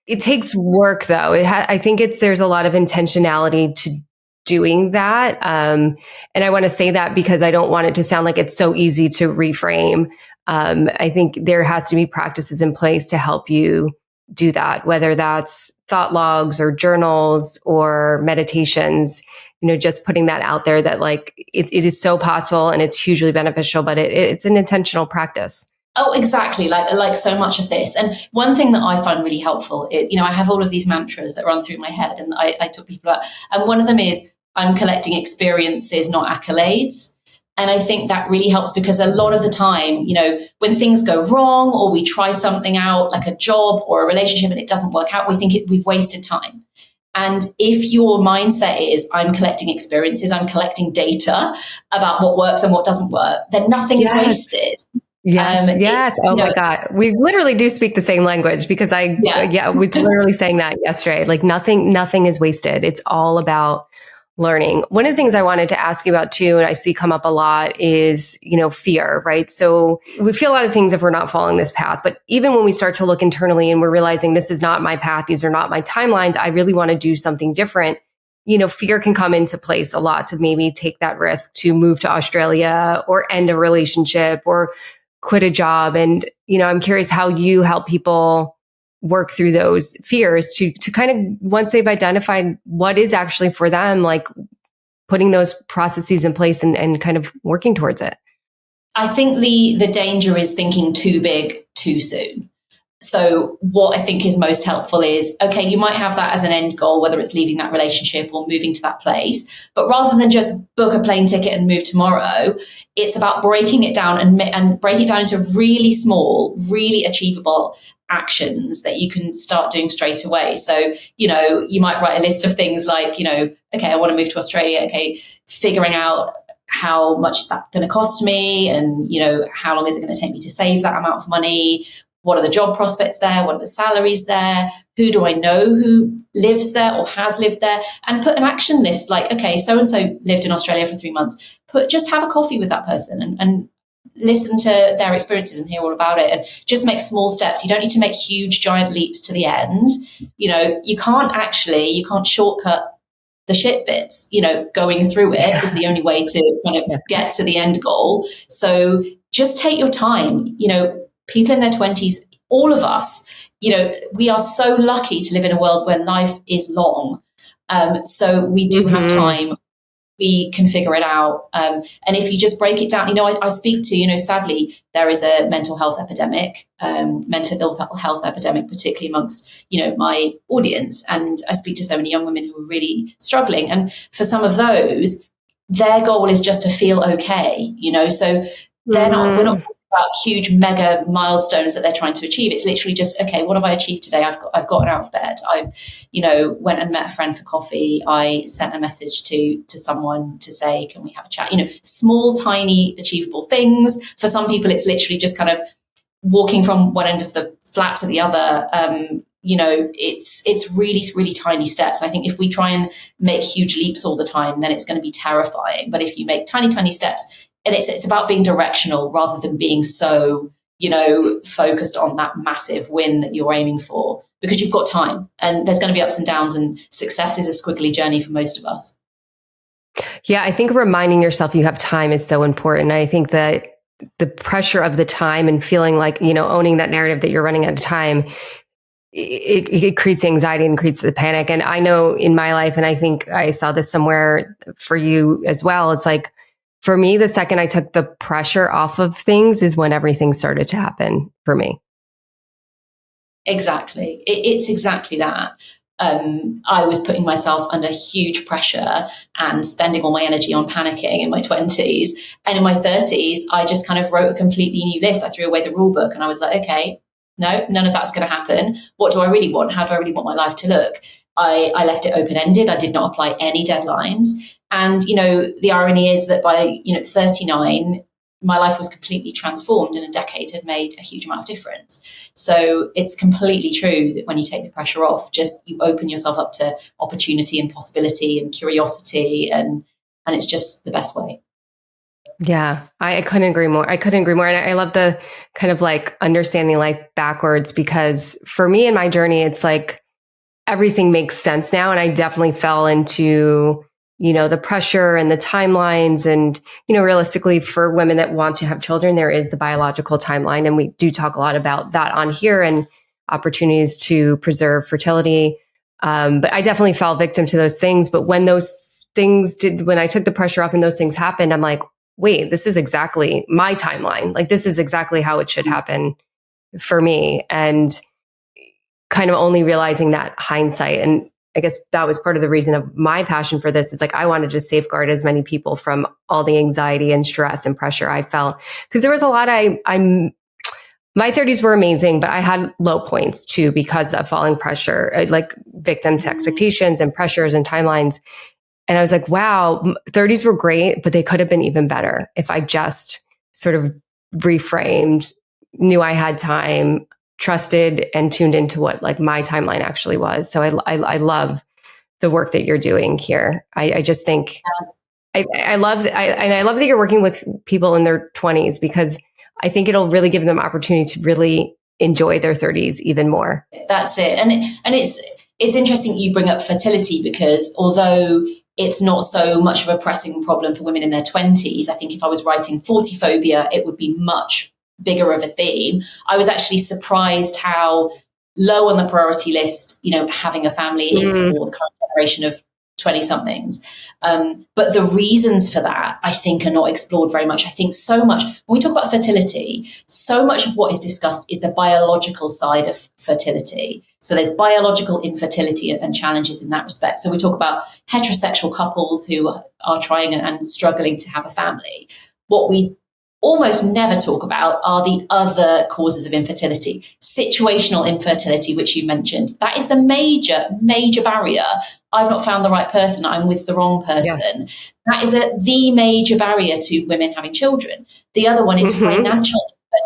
S2: It takes work though. I think there's a lot of intentionality to doing that. And I want to say that because I don't want it to sound like it's so easy to reframe. I think there has to be practices in place to help you do that, whether that's thought logs or journals or meditations, just putting that out there that like, it is so possible and it's hugely beneficial, but it's an intentional practice.
S1: Oh, exactly. Like so much of this. And one thing that I find really helpful, I have all of these mantras that run through my head, and I talk to people about, and one of them is, I'm collecting experiences, not accolades. And I think that really helps, because a lot of the time, when things go wrong or we try something out, like a job or a relationship, and it doesn't work out, we think we've wasted time. And if your mindset is, I'm collecting experiences, I'm collecting data about what works and what doesn't work, then nothing is wasted.
S2: Yes. Oh my God. We literally do speak the same language, because I was literally saying that yesterday. Like nothing is wasted. It's all about learning. One of the things I wanted to ask you about too, and I see come up a lot, is, fear, right? So we feel a lot of things if we're not following this path, but even when we start to look internally and we're realizing this is not my path, these are not my timelines, I really want to do something different. Fear can come into place a lot to maybe take that risk to move to Australia or end a relationship or quit a job. And, I'm curious how you help people work through those fears to kind of, once they've identified what is actually for them, like putting those processes in place and kind of working towards it.
S1: I think the danger is thinking too big too soon. So what I think is most helpful is, okay, you might have that as an end goal, whether it's leaving that relationship or moving to that place, but rather than just book a plane ticket and move tomorrow, it's about breaking it down and breaking it down into really small, really achievable actions that you can start doing straight away. So, you might write a list of things like, okay, I want to move to Australia. Okay, figuring out how much is that going to cost me? And, how long is it going to take me to save that amount of money? What are the job prospects there? What are the salaries there? Who do I know who lives there or has lived there? And put an action list like, okay, so-and-so lived in Australia for 3 months. Just have a coffee with that person and listen to their experiences and hear all about it, and just make small steps. You don't need to make huge, giant leaps to the end. You can't shortcut the shit bits. Going through it is the only way to kind of get to the end goal. So just take your time. People in their 20s, all of us, we are so lucky to live in a world where life is long. So we do have time. We can figure it out. And if you just break it down, I speak to, sadly, there is a mental health epidemic, particularly amongst, my audience. And I speak to so many young women who are really struggling. And for some of those, their goal is just to feel okay, so we're not talking about huge mega milestones that they're trying to achieve. It's literally just, okay, what have I achieved today? I've gotten out of bed. I went and met a friend for coffee. I sent a message to someone to say, can we have a chat? Small, tiny, achievable things. For some people, it's literally just kind of walking from one end of the flat to the other. It's really, really tiny steps. I think if we try and make huge leaps all the time, then it's going to be terrifying. But if you make tiny, tiny steps, and it's about being directional rather than being so, focused on that massive win that you're aiming for, because you've got time, and there's going to be ups and downs, and success is a squiggly journey for most of us.
S2: Yeah, I think reminding yourself you have time is so important. I think that the pressure of the time and feeling like, owning that narrative that you're running out of time, it creates anxiety and creates the panic. And I know in my life, and I think I saw this somewhere for you as well, it's like, for me, the second I took the pressure off of things is when everything started to happen for me.
S1: Exactly. It's exactly that. I was putting myself under huge pressure and spending all my energy on panicking in my 20s. And in my 30s, I just kind of wrote a completely new list. I threw away the rule book and I was like, okay, no, none of that's going to happen. What do I really want? How do I really want my life to look? I left it open-ended. I did not apply any deadlines. And, the irony is that by, 39, my life was completely transformed, and a decade had made a huge amount of difference. So it's completely true that when you take the pressure off, just you open yourself up to opportunity and possibility and curiosity, and it's just the best way.
S2: Yeah, I couldn't agree more. And I love the kind of like understanding life backwards, because for me in my journey, it's like everything makes sense now. And I definitely fell into, the pressure and the timelines. And, realistically, for women that want to have children, there is the biological timeline. And we do talk a lot about that on here and opportunities to preserve fertility. But I definitely fell victim to those things. But when I took the pressure off and those things happened, I'm like, wait, this is exactly my timeline. Like, this is exactly how it should happen for me. And kind of only realizing that hindsight. And I guess that was part of the reason of my passion for this, is like, I wanted to safeguard as many people from all the anxiety and stress and pressure I felt. Because there was a lot, my 30s were amazing, but I had low points too, because of falling pressure, like victim to expectations and pressures and timelines. And I was like, wow, 30s were great, but they could have been even better if I just sort of reframed, knew I had time, trusted and tuned into what like my timeline actually was. So I love the work that you're doing here. I just think I love that you're working with people in their 20s, because I think it'll really give them opportunity to really enjoy their 30s even more.
S1: That's it. And it's interesting you bring up fertility, because although it's not so much of a pressing problem for women in their 20s, I think if I was writing 40 phobia, it would be much bigger of a theme. I was actually surprised how low on the priority list, having a family is for the current generation of 20-somethings. But the reasons for that, I think, are not explored very much. I think so much, when we talk about fertility, so much of what is discussed is the biological side of fertility. So there's biological infertility and challenges in that respect. So we talk about heterosexual couples who are trying and struggling to have a family. What we almost never talk about are the other causes of infertility. Situational infertility, which you mentioned, that is the major, major barrier. I've not found the right person. I'm with the wrong person. Yeah. That is the major barrier to women having children. The other one is financial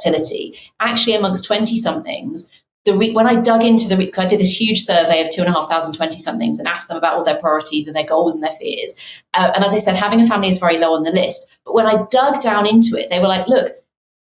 S1: fertility. Actually, amongst 20 somethings, when I dug into because I did this huge survey of 2,500 20 somethings and asked them about all their priorities and their goals and their fears. And as I said, having a family is very low on the list. But when I dug down into it, they were like, look,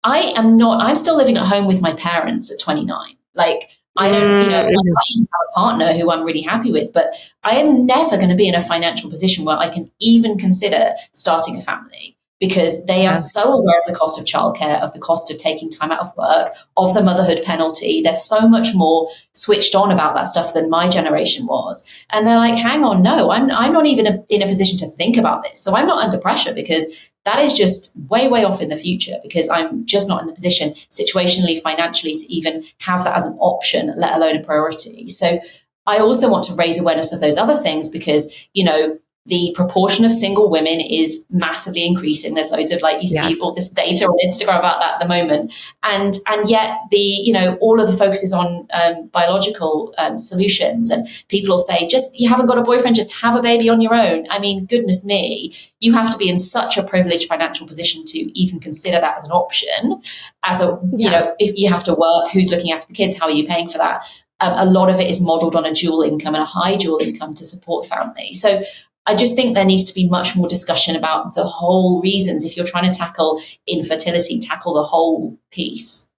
S1: I'm still living at home with my parents at 29. Like, I don't, I have a partner who I'm really happy with, but I am never going to be in a financial position where I can even consider starting a family, because they are so aware of the cost of childcare, of the cost of taking time out of work, of the motherhood penalty. They're so much more switched on about that stuff than my generation was. And they're like, hang on, no, I'm not even in a position to think about this. So I'm not under pressure, because that is just way, way off in the future, because I'm just not in the position situationally, financially, to even have that as an option, let alone a priority. So I also want to raise awareness of those other things, because, the proportion of single women is massively increasing. There's loads of you see all this data on Instagram about that at the moment. And yet all of the focus is on biological solutions, and people will say, you haven't got a boyfriend, just have a baby on your own. I mean, goodness me, you have to be in such a privileged financial position to even consider that as an option. If you have to work, who's looking after the kids? How are you paying for that? A lot of it is modeled on a dual income and a high dual income to support family. So I just think there needs to be much more discussion about the whole reasons. If you're trying to tackle infertility, tackle the whole piece.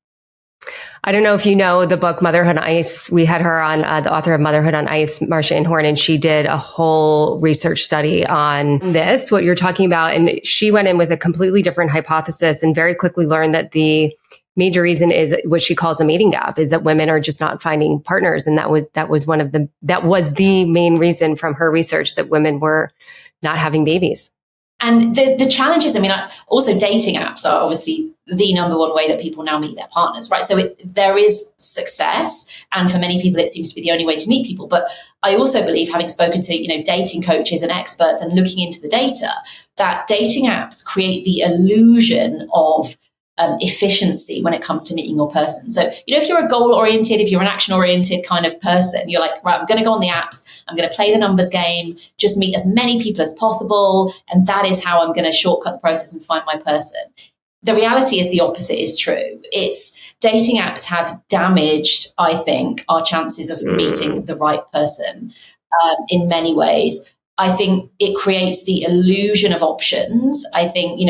S2: I don't know if you know the book Motherhood on Ice. We had her on, the author of Motherhood on Ice, Marcia Inhorn, and she did a whole research study on this, what you're talking about. And she went in with a completely different hypothesis and very quickly learned that the major reason is what she calls the mating gap, is that women are just not finding partners. And that was the main reason from her research, that women were not having babies.
S1: And the challenges, also dating apps are obviously the number one way that people now meet their partners, right? So there is success. And for many people, it seems to be the only way to meet people. But I also believe, having spoken to, dating coaches and experts and looking into the data, that dating apps create the illusion of efficiency when it comes to meeting your person. So, if you're a goal-oriented, if you're an action-oriented kind of person, you're like, right, I'm going to go on the apps, I'm going to play the numbers game, just meet as many people as possible, and that is how I'm going to shortcut the process and find my person. The reality is the opposite is true. Dating apps have damaged, I think, our chances of meeting the right person in many ways. I think it creates the illusion of options. I think,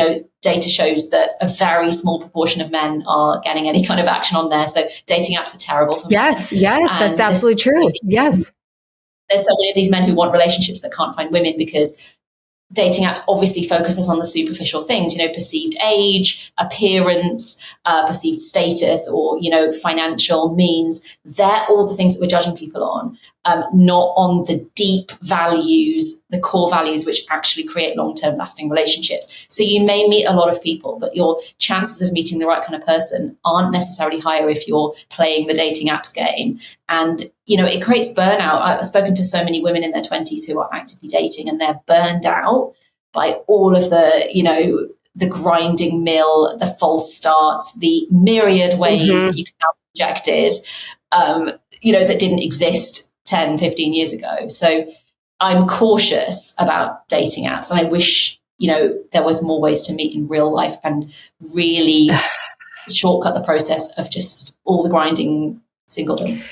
S1: data shows that a very small proportion of men are getting any kind of action on there. So dating apps are terrible for men.
S2: Yes, that's absolutely true. Yes.
S1: There's so many of these men who want relationships that can't find women, because dating apps obviously focuses on the superficial things, perceived age, appearance, perceived status, or, financial means. They're all the things that we're judging people on, not on the deep values, the core values, which actually create long-term lasting relationships. So you may meet a lot of people, but your chances of meeting the right kind of person aren't necessarily higher if you're playing the dating apps game. And, it creates burnout. I've spoken to so many women in their 20s who are actively dating, and they're burned out by all of the, the grinding mill, the false starts, the myriad ways that you can now be rejected, that didn't exist 10, 15 years ago. So I'm cautious about dating apps, and I wish, there was more ways to meet in real life and really shortcut the process of just all the grinding singledom.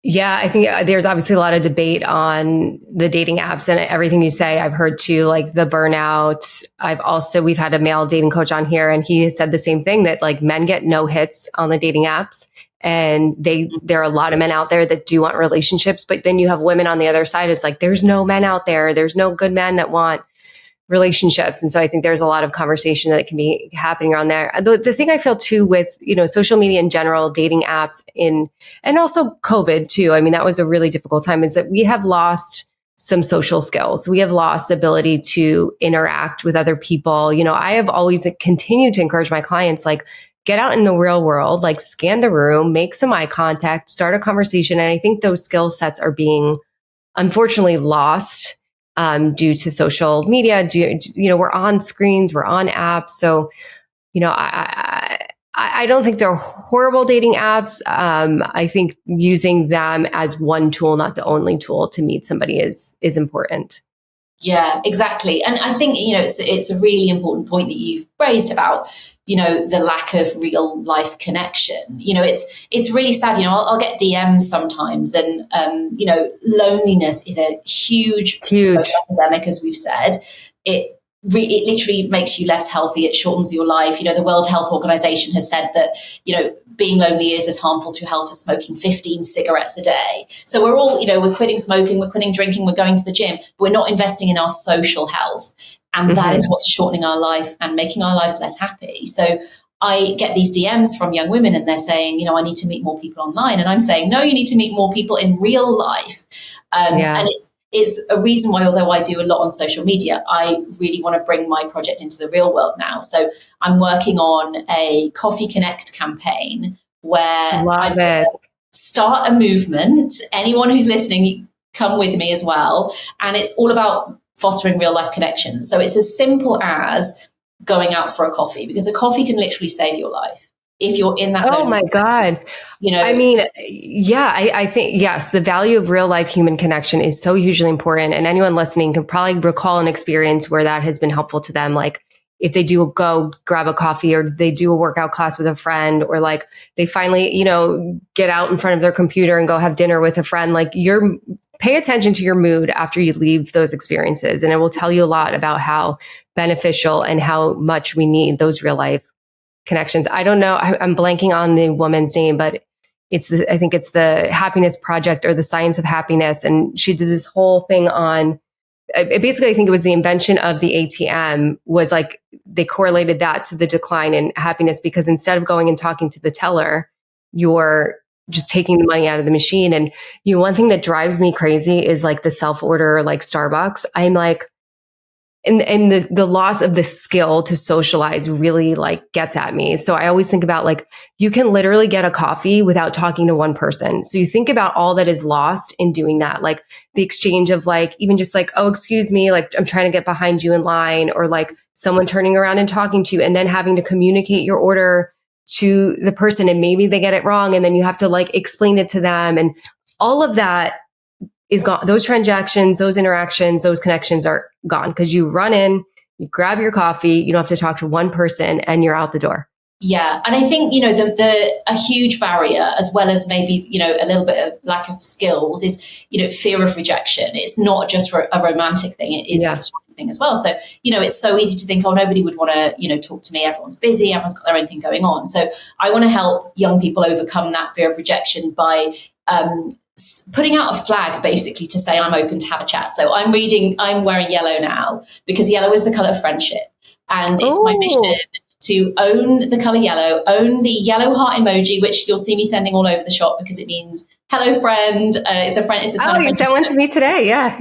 S2: Yeah, I think there's obviously a lot of debate on the dating apps, and everything you say, I've heard too, like the burnout. We've had a male dating coach on here, and he has said the same thing, that men get no hits on the dating apps. And there are a lot of men out there that do want relationships, but then you have women on the other side. It's like, there's no men out there. There's no good men that want relationships. And so I think there's a lot of conversation that can be happening around there. The thing I feel too with, social media in general, dating apps and also COVID too. That was a really difficult time, is that we have lost some social skills. We have lost the ability to interact with other people. I have always continued to encourage my clients, get out in the real world, scan the room, make some eye contact, start a conversation. And I think those skill sets are being unfortunately lost due to social media. We're on screens, we're on apps. So, I don't think they're horrible dating apps. I think using them as one tool, not the only tool to meet somebody is important.
S1: Yeah, exactly. And I think, it's a really important point that you've raised about, the lack of real life connection. It's really sad. I'll get DMs sometimes, and loneliness is a huge epidemic, as we've said. It literally makes you less healthy. It shortens your life. The World Health Organization has said that, being lonely is as harmful to health as smoking 15 cigarettes a day. So we're all, we're quitting smoking, we're quitting drinking, we're going to the gym, but we're not investing in our social health. And that is what's shortening our life and making our lives less happy. So I get these DMs from young women, and they're saying, I need to meet more people online. And I'm saying, no, you need to meet more people in real life. And it's a reason why, although I do a lot on social media, I really want to bring my project into the real world now. So I'm working on a Coffee Connect campaign where I start a movement. Anyone who's listening, come with me as well. And it's all about fostering real life connections. So it's as simple as going out for a coffee, because a coffee can literally save your life. If you're in that.
S2: Oh my God. I mean, I think, yes, the value of real life human connection is so hugely important. And anyone listening can probably recall an experience where that has been helpful to them. Like if they do go grab a coffee, or they do a workout class with a friend, or like they finally, get out in front of their computer and go have dinner with a friend, like pay attention to your mood after you leave those experiences. And it will tell you a lot about how beneficial and how much we need those real life connections. I don't know. I'm blanking on the woman's name, but I think it's the Happiness Project, or the Science of Happiness. And she did this whole thing on, basically, I think it was the invention of the ATM was like, they correlated that to the decline in happiness, because instead of going and talking to the teller, you're just taking the money out of the machine. And one thing that drives me crazy is like the self-order, like Starbucks. I'm like, and the loss of the skill to socialize really like gets at me. So I always think about like, you can literally get a coffee without talking to one person. So you think about all that is lost in doing that, like the exchange of like, even just like, oh, excuse me, like I'm trying to get behind you in line, or like someone turning around and talking to you, and then having to communicate your order to the person, and maybe they get it wrong, and then you have to like explain it to them, and all of that is gone. Those transactions, those interactions, those connections are gone, because you run in, you grab your coffee, you don't have to talk to one person, and you're out the door.
S1: Yeah. And I think, a huge barrier, as well as maybe, a little bit of lack of skills, is, fear of rejection. It's not just for a romantic thing. It is a thing as well. So, it's so easy to think, oh, nobody would want to, talk to me. Everyone's busy. Everyone's got their own thing going on. So I want to help young people overcome that fear of rejection by, putting out a flag, basically, to say I'm open to have a chat. So I'm wearing yellow now, because yellow is the color of friendship. And it's my mission to own the color yellow, own the yellow heart emoji, which you'll see me sending all over the shop, because it means hello, friend. It's a friend. It's a sign of
S2: you sent one to me today. Yeah.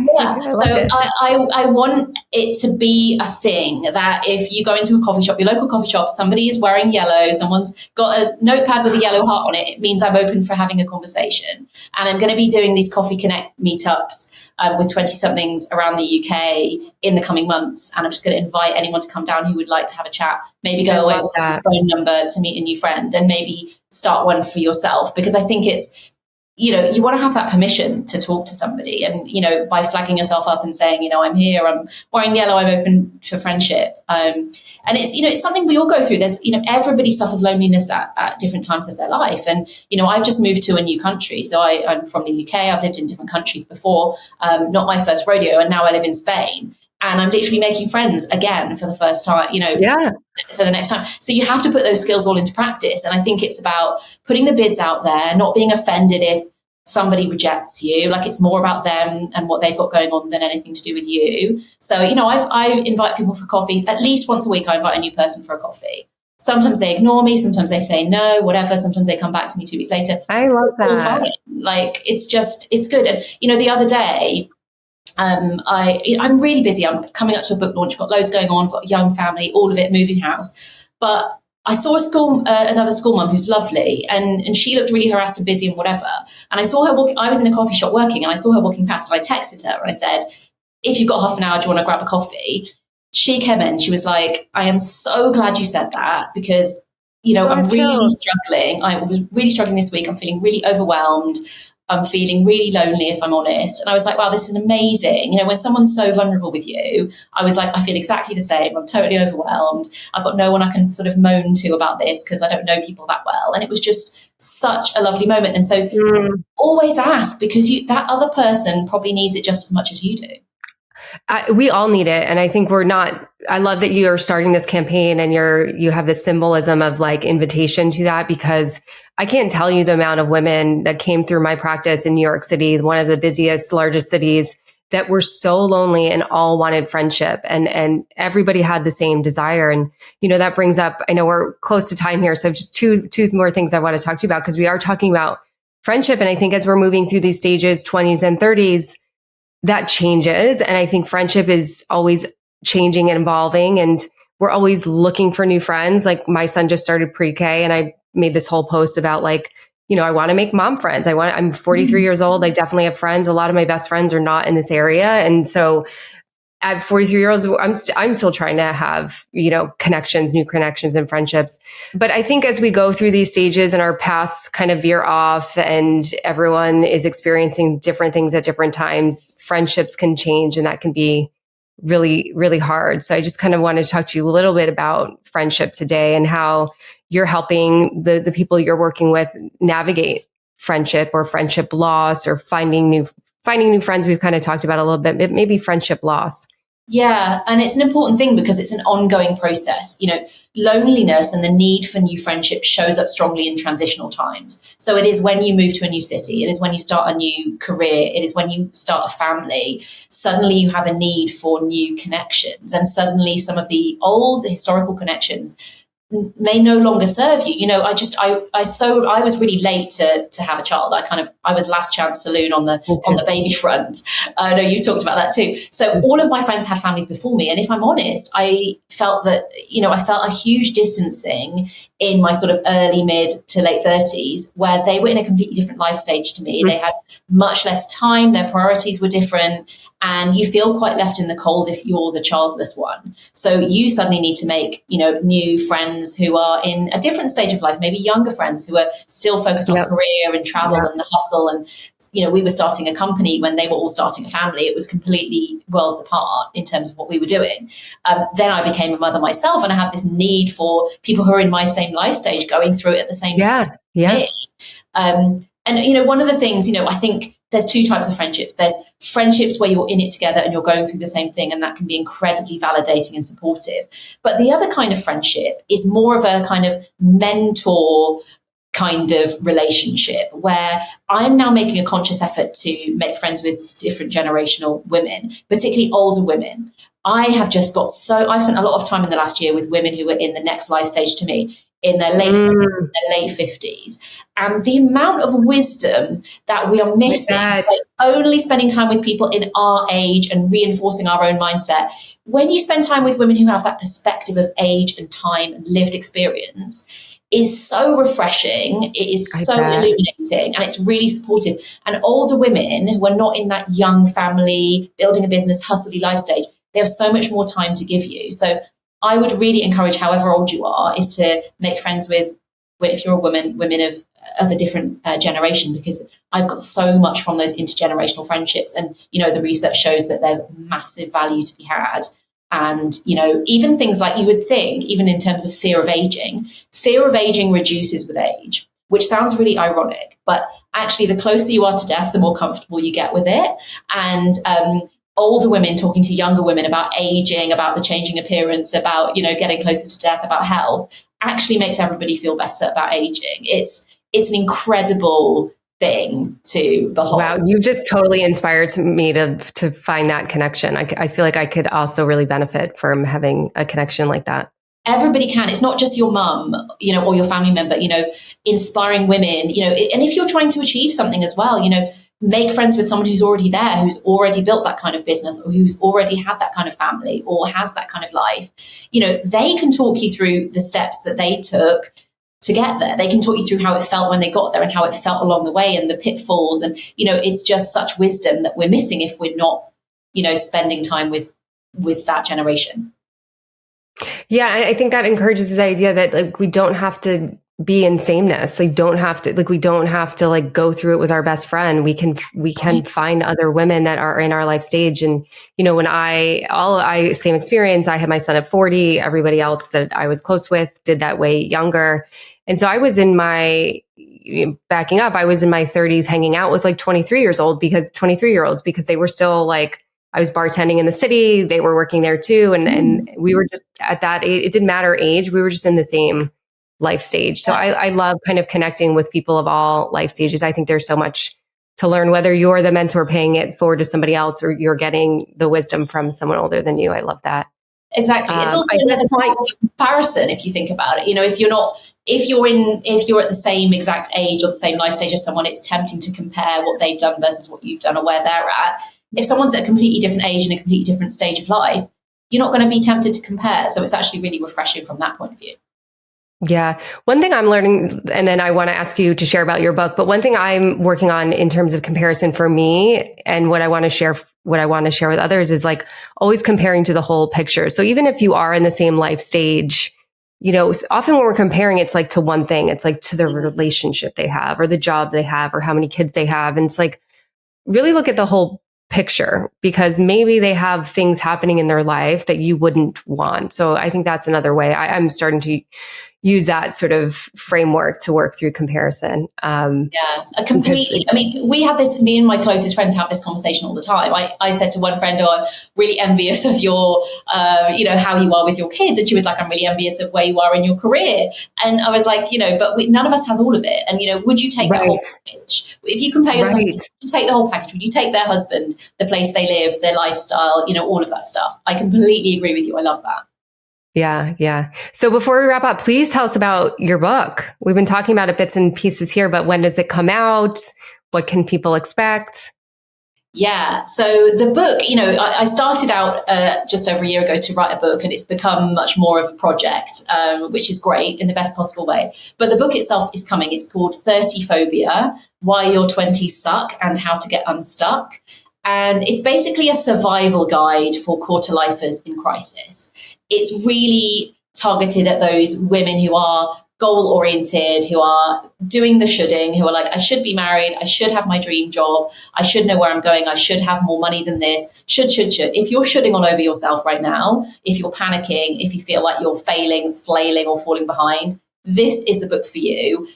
S1: So I want it to be a thing that if you go into a coffee shop, your local coffee shop, somebody is wearing yellow, someone's got a notepad with a yellow heart on it, it means I'm open for having a conversation. And I'm going to be doing these Coffee Connect meetups with 20-somethings around the UK in the coming months. And I'm just going to invite anyone to come down who would like to have a chat, maybe go away with a phone number to meet a new friend, and maybe start one for yourself. Because I think it's, you want to have that permission to talk to somebody, and, by flagging yourself up and saying, I'm here, I'm wearing yellow, I'm open to friendship. And it's, it's something we all go through. There's, everybody suffers loneliness at different times of their life. And, I've just moved to a new country. So I'm from the UK. I've lived in different countries before, not my first rodeo. And now I live in Spain. And I'm literally making friends again for the first time, for the next time. So you have to put those skills all into practice. And I think it's about putting the bids out there, not being offended if somebody rejects you. Like, it's more about them and what they've got going on than anything to do with you. So, I invite people for coffees. At least once a week, I invite a new person for a coffee. Sometimes they ignore me. Sometimes they say no, whatever. Sometimes they come back to me 2 weeks later.
S2: I love that.
S1: Like, it's good. And, the other day, I'm really busy. I'm coming up to a book launch. I've got loads going on. I've got a young family, all of it, moving house. But I saw another school mum who's lovely, and she looked really harassed and busy and whatever. And I saw her walking. I was in a coffee shop working, and I saw her walking past, and I texted her and I said, if you've got half an hour, do you want to grab a coffee? She came in. She was like, I am so glad you said that, because, I'm really struggling. I was really struggling this week. I'm feeling really overwhelmed. I'm feeling really lonely, if I'm honest. And I was like, wow, this is amazing. When someone's so vulnerable with you, I was like, I feel exactly the same. I'm totally overwhelmed. I've got no one I can sort of moan to about this because I don't know people that well. And it was just such a lovely moment. And so always ask, because that other person probably needs it just as much as you do.
S2: We all need it. And I think I love that you are starting this campaign and you have this symbolism of like invitation to that, because I can't tell you the amount of women that came through my practice in New York City, one of the busiest, largest cities, that were so lonely and all wanted friendship, and everybody had the same desire. And, that brings up, I know we're close to time here. So just two more things I want to talk to you about, because we are talking about friendship. And I think as we're moving through these stages, 20s and 30s, that changes. And I think friendship is always changing and evolving. And we're always looking for new friends. Like my son just started pre-K, and I made this whole post about like, I want to make mom friends. I'm 43 years old. I definitely have friends. A lot of my best friends are not in this area. And so at 43 years old, I'm still trying to have, connections, new connections and friendships. But I think as we go through these stages and our paths kind of veer off and everyone is experiencing different things at different times, friendships can change, and that can be really, really hard. So I just kind of wanted to talk to you a little bit about friendship today and how you're helping the people you're working with navigate friendship or friendship loss or finding new friends. We've kind of talked about a little bit, but maybe friendship loss.
S1: Yeah. And it's an important thing because it's an ongoing process. Loneliness and the need for new friendships shows up strongly in transitional times. So it is when you move to a new city. It is when you start a new career. It is when you start a family. Suddenly you have a need for new connections. And suddenly some of the old historical connections may no longer serve you. I was really late to have a child. I was last chance saloon on the baby front. I know you've talked about that too. So all of my friends had families before me. And if I'm honest, I felt a huge distancing in my sort of early, mid to late 30s, where they were in a completely different life stage to me. They had much less time. Their priorities were different. And you feel quite left in the cold if you're the childless one. So you suddenly need to make, new friends who are in a different stage of life, maybe younger friends who are still focused on career and travel and the hustle. And, we were starting a company when they were all starting a family. It was completely worlds apart in terms of what we were doing. Then I became a mother myself, and I had this need for people who are in my same life stage going through it at the same time. And, one of the things, I think there's two types of friendships. There's friendships where you're in it together and you're going through the same thing, and that can be incredibly validating and supportive. But the other kind of friendship is more of a kind of mentor kind of relationship, where I'm now making a conscious effort to make friends with different generational women, particularly older women. I've spent a lot of time in the last year with women who are in the next life stage to me, in their late 50s. And the amount of wisdom that we are missing by only spending time with people in our age and reinforcing our own mindset. When you spend time with women who have that perspective of age and time and lived experience, is so refreshing. It is so illuminating, and it's really supportive. And older women who are not in that young family, building a business, hustly life stage, they have so much more time to give you. So I would really encourage, however old you are, is to make friends with, if you're a woman of a different generation, because I've got so much from those intergenerational friendships. And, the research shows that there's massive value to be had. And, even things like you would think, even in terms of fear of aging reduces with age, which sounds really ironic. But actually, the closer you are to death, the more comfortable you get with it. And older women talking to younger women about aging, about the changing appearance, about, getting closer to death, about health, actually makes everybody feel better about aging. It's an incredible thing to behold.
S2: Wow, you just totally inspired me to find that connection. I feel like I could also really benefit from having a connection like that.
S1: Everybody can. It's not just your mum, or your family member, inspiring women, and if you're trying to achieve something as well, make friends with someone who's already there, who's already built that kind of business, or who's already had that kind of family, or has that kind of life. They can talk you through the steps that they took to get there. They can talk you through how it felt when they got there and how it felt along the way and the pitfalls. And, it's just such wisdom that we're missing if we're not, spending time with that generation.
S2: Yeah, I think that encourages the idea that we don't have to be in sameness. We don't have to like go through it with our best friend. We can find other women that are in our life stage. And, when same experience, I had my son at 40, everybody else that I was close with did that way younger. And so I was in my 30s hanging out with like 23-year-olds because they were still like, I was bartending in the city. They were working there too. And we were just at that age, it didn't matter age. We were just in the same life stage. So I love kind of connecting with people of all life stages. I think there's so much to learn, whether you're the mentor paying it forward to somebody else or you're getting the wisdom from someone older than you. I love that.
S1: Exactly. It's also another kind of comparison if you think about it. If you're at the same exact age or the same life stage as someone, it's tempting to compare what they've done versus what you've done or where they're at. If someone's at a completely different age and a completely different stage of life, you're not going to be tempted to compare. So it's actually really refreshing from that point of view.
S2: Yeah. One thing I'm learning, and then I want to ask you to share about your book, but one thing I'm working on in terms of comparison for me and what I want to share with others is like always comparing to the whole picture. So even if you are in the same life stage, often when we're comparing, it's like to one thing, it's like to the relationship they have or the job they have or how many kids they have. And it's like, really look at the whole picture because maybe they have things happening in their life that you wouldn't want. So I think that's another way I'm starting to use that sort of framework to work through comparison.
S1: Completely. We have this, me and my closest friends have this conversation all the time. I said to one friend, I'm really envious of your, how you are with your kids. And she was like, I'm really envious of where you are in your career. And I was like, but none of us has all of it. And, would you take the whole package? If you compare yourself, would you take the whole package? Would you take their husband, the place they live, their lifestyle, all of that stuff? I completely agree with you. I love that.
S2: Yeah. Yeah. So before we wrap up, please tell us about your book. We've been talking about it bits and pieces here, but when does it come out? What can people expect?
S1: Yeah. So the book, I started out just over a year ago to write a book, and it's become much more of a project, which is great in the best possible way. But the book itself is coming. It's called 30 Phobia, Why Your 20s Suck and How to Get Unstuck. And it's basically a survival guide for quarter lifers in crisis. It's really targeted at those women who are goal oriented, who are doing the shoulding, who are like, I should be married. I should have my dream job. I should know where I'm going. I should have more money than this. Should. If you're shoulding all over yourself right now, if you're panicking, if you feel like you're failing, flailing or falling behind, this is the book for you.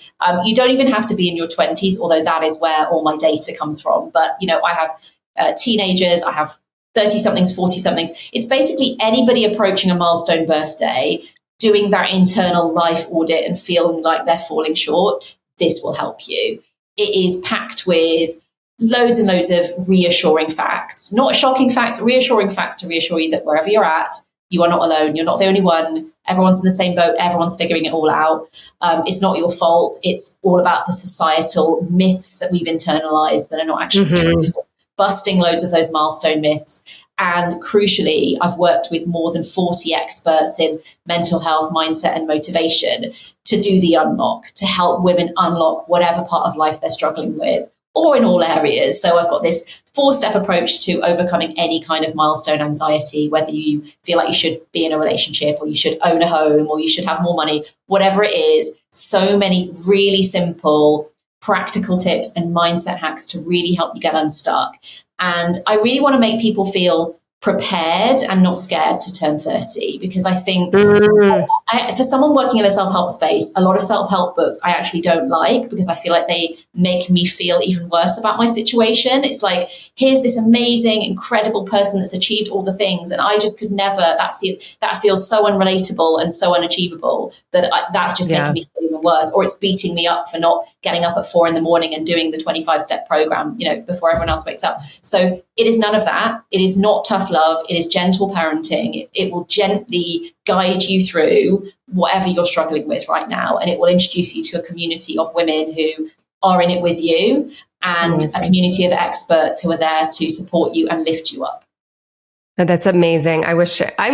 S1: You don't even have to be in your 20s, although that is where all my data comes from. But, I have teenagers, I have 30-somethings, 40-somethings. It's basically anybody approaching a milestone birthday, doing that internal life audit and feeling like they're falling short. This will help you. It is packed with loads and loads of reassuring facts, not shocking facts, reassuring facts to reassure you that wherever you're at, you are not alone. You're not the only one. Everyone's in the same boat. Everyone's figuring it all out. It's not your fault. It's all about the societal myths that we've internalized that are not actually true. Busting loads of those milestone myths. And crucially, I've worked with more than 40 experts in mental health, mindset, and motivation to do the unlock, to help women unlock whatever part of life they're struggling with, or in all areas. So I've got this 4-step approach to overcoming any kind of milestone anxiety, whether you feel like you should be in a relationship or you should own a home or you should have more money, whatever it is. So many really simple practical tips and mindset hacks to really help you get unstuck. And I really want to make people feel prepared and not scared to turn 30, because I think for someone working in a self-help space, a lot of self-help books I actually don't like because I feel like they make me feel even worse about my situation. It's like, here's this amazing, incredible person that's achieved all the things, and I just could never. That feels so unrelatable and so unachievable that that's just making me feel even worse, or it's beating me up for not getting up at 4 a.m. and doing the 25-step program, before everyone else wakes up. So it is none of that. It is not tough love. It is gentle parenting. It will gently guide you through whatever you're struggling with right now. And it will introduce you to a community of women who are in it with you, and a community of experts who are there to support you and lift you up.
S2: That's amazing. I'm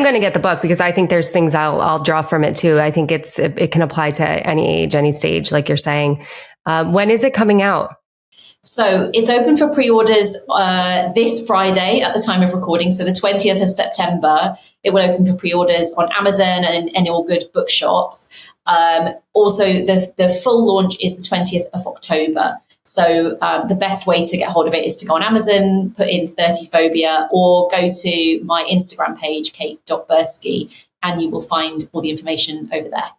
S2: going to get the book because I think there's things I'll draw from it too. I think it can apply to any age, any stage, like you're saying. When is it coming out?
S1: So it's open for pre-orders this Friday at the time of recording. So the 20th of September, it will open for pre-orders on Amazon and in all good bookshops. Also, the full launch is the 20th of October. So the best way to get hold of it is to go on Amazon, put in 30 Phobia, or go to my Instagram page, kate.berski, and you will find all the information over there.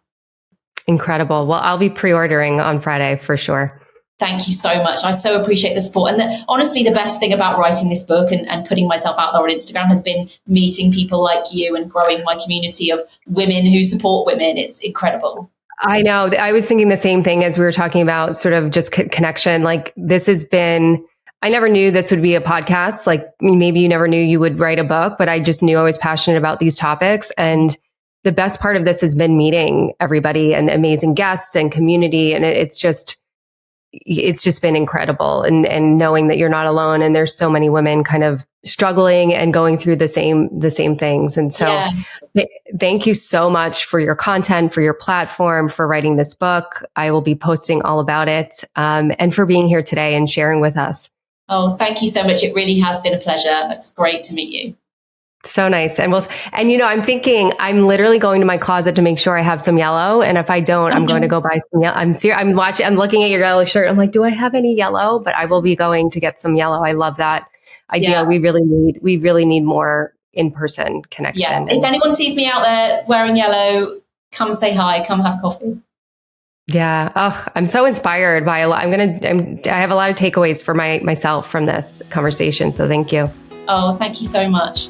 S2: Incredible. Well, I'll be pre-ordering on Friday for sure.
S1: Thank you so much. I so appreciate the support. And honestly, the best thing about writing this book and putting myself out there on Instagram has been meeting people like you and growing my community of women who support women. It's incredible.
S2: I know. I was thinking the same thing as we were talking about sort of just connection. Like this has been, I never knew this would be a podcast. Like maybe you never knew you would write a book, but I just knew I was passionate about these topics. And the best part of this has been meeting everybody and amazing guests and community. And it's just been incredible. And knowing that you're not alone and there's so many women kind of struggling and going through the same things. And so thank you so much for your content, for your platform, for writing this book. I will be posting all about it, and for being here today and sharing with us.
S1: Oh, thank you so much. It really has been a pleasure. It's great to meet you.
S2: So nice. And I'm thinking I'm literally going to my closet to make sure I have some yellow. And if I don't, I'm going to go buy some yellow. I'm looking at your yellow shirt. I'm like, do I have any yellow? But I will be going to get some yellow. I love that idea. Yeah. We really need more in-person connection.
S1: Yeah. If anyone sees me out there wearing yellow, come say hi, come have coffee.
S2: Yeah. Oh, I'm so inspired by a lot. I have a lot of takeaways for myself from this conversation. So thank you.
S1: Oh, thank you so much.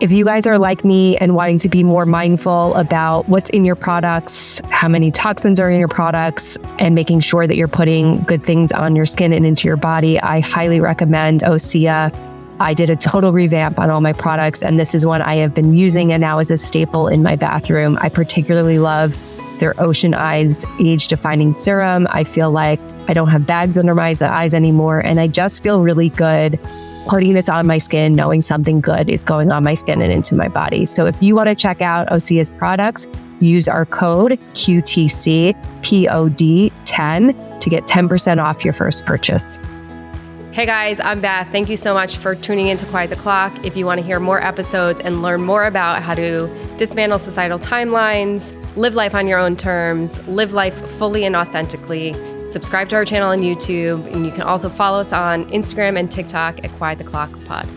S2: If you guys are like me and wanting to be more mindful about what's in your products, how many toxins are in your products, and making sure that you're putting good things on your skin and into your body, I highly recommend Osea. I did a total revamp on all my products, and this is one I have been using and now is a staple in my bathroom. I particularly love their Ocean Eyes Age Defining Serum. I feel like I don't have bags under my eyes anymore, and I just feel really good putting this on my skin, knowing something good is going on my skin and into my body. So if you want to check out Osea's products, use our code QTCPOD10 to get 10% off your first purchase. Hey guys, I'm Beth. Thank you so much for tuning in to Quiet the Clock. If you want to hear more episodes and learn more about how to dismantle societal timelines, live life on your own terms, live life fully and authentically, subscribe to our channel on YouTube, and you can also follow us on Instagram and TikTok at Quiet the Clock Pod.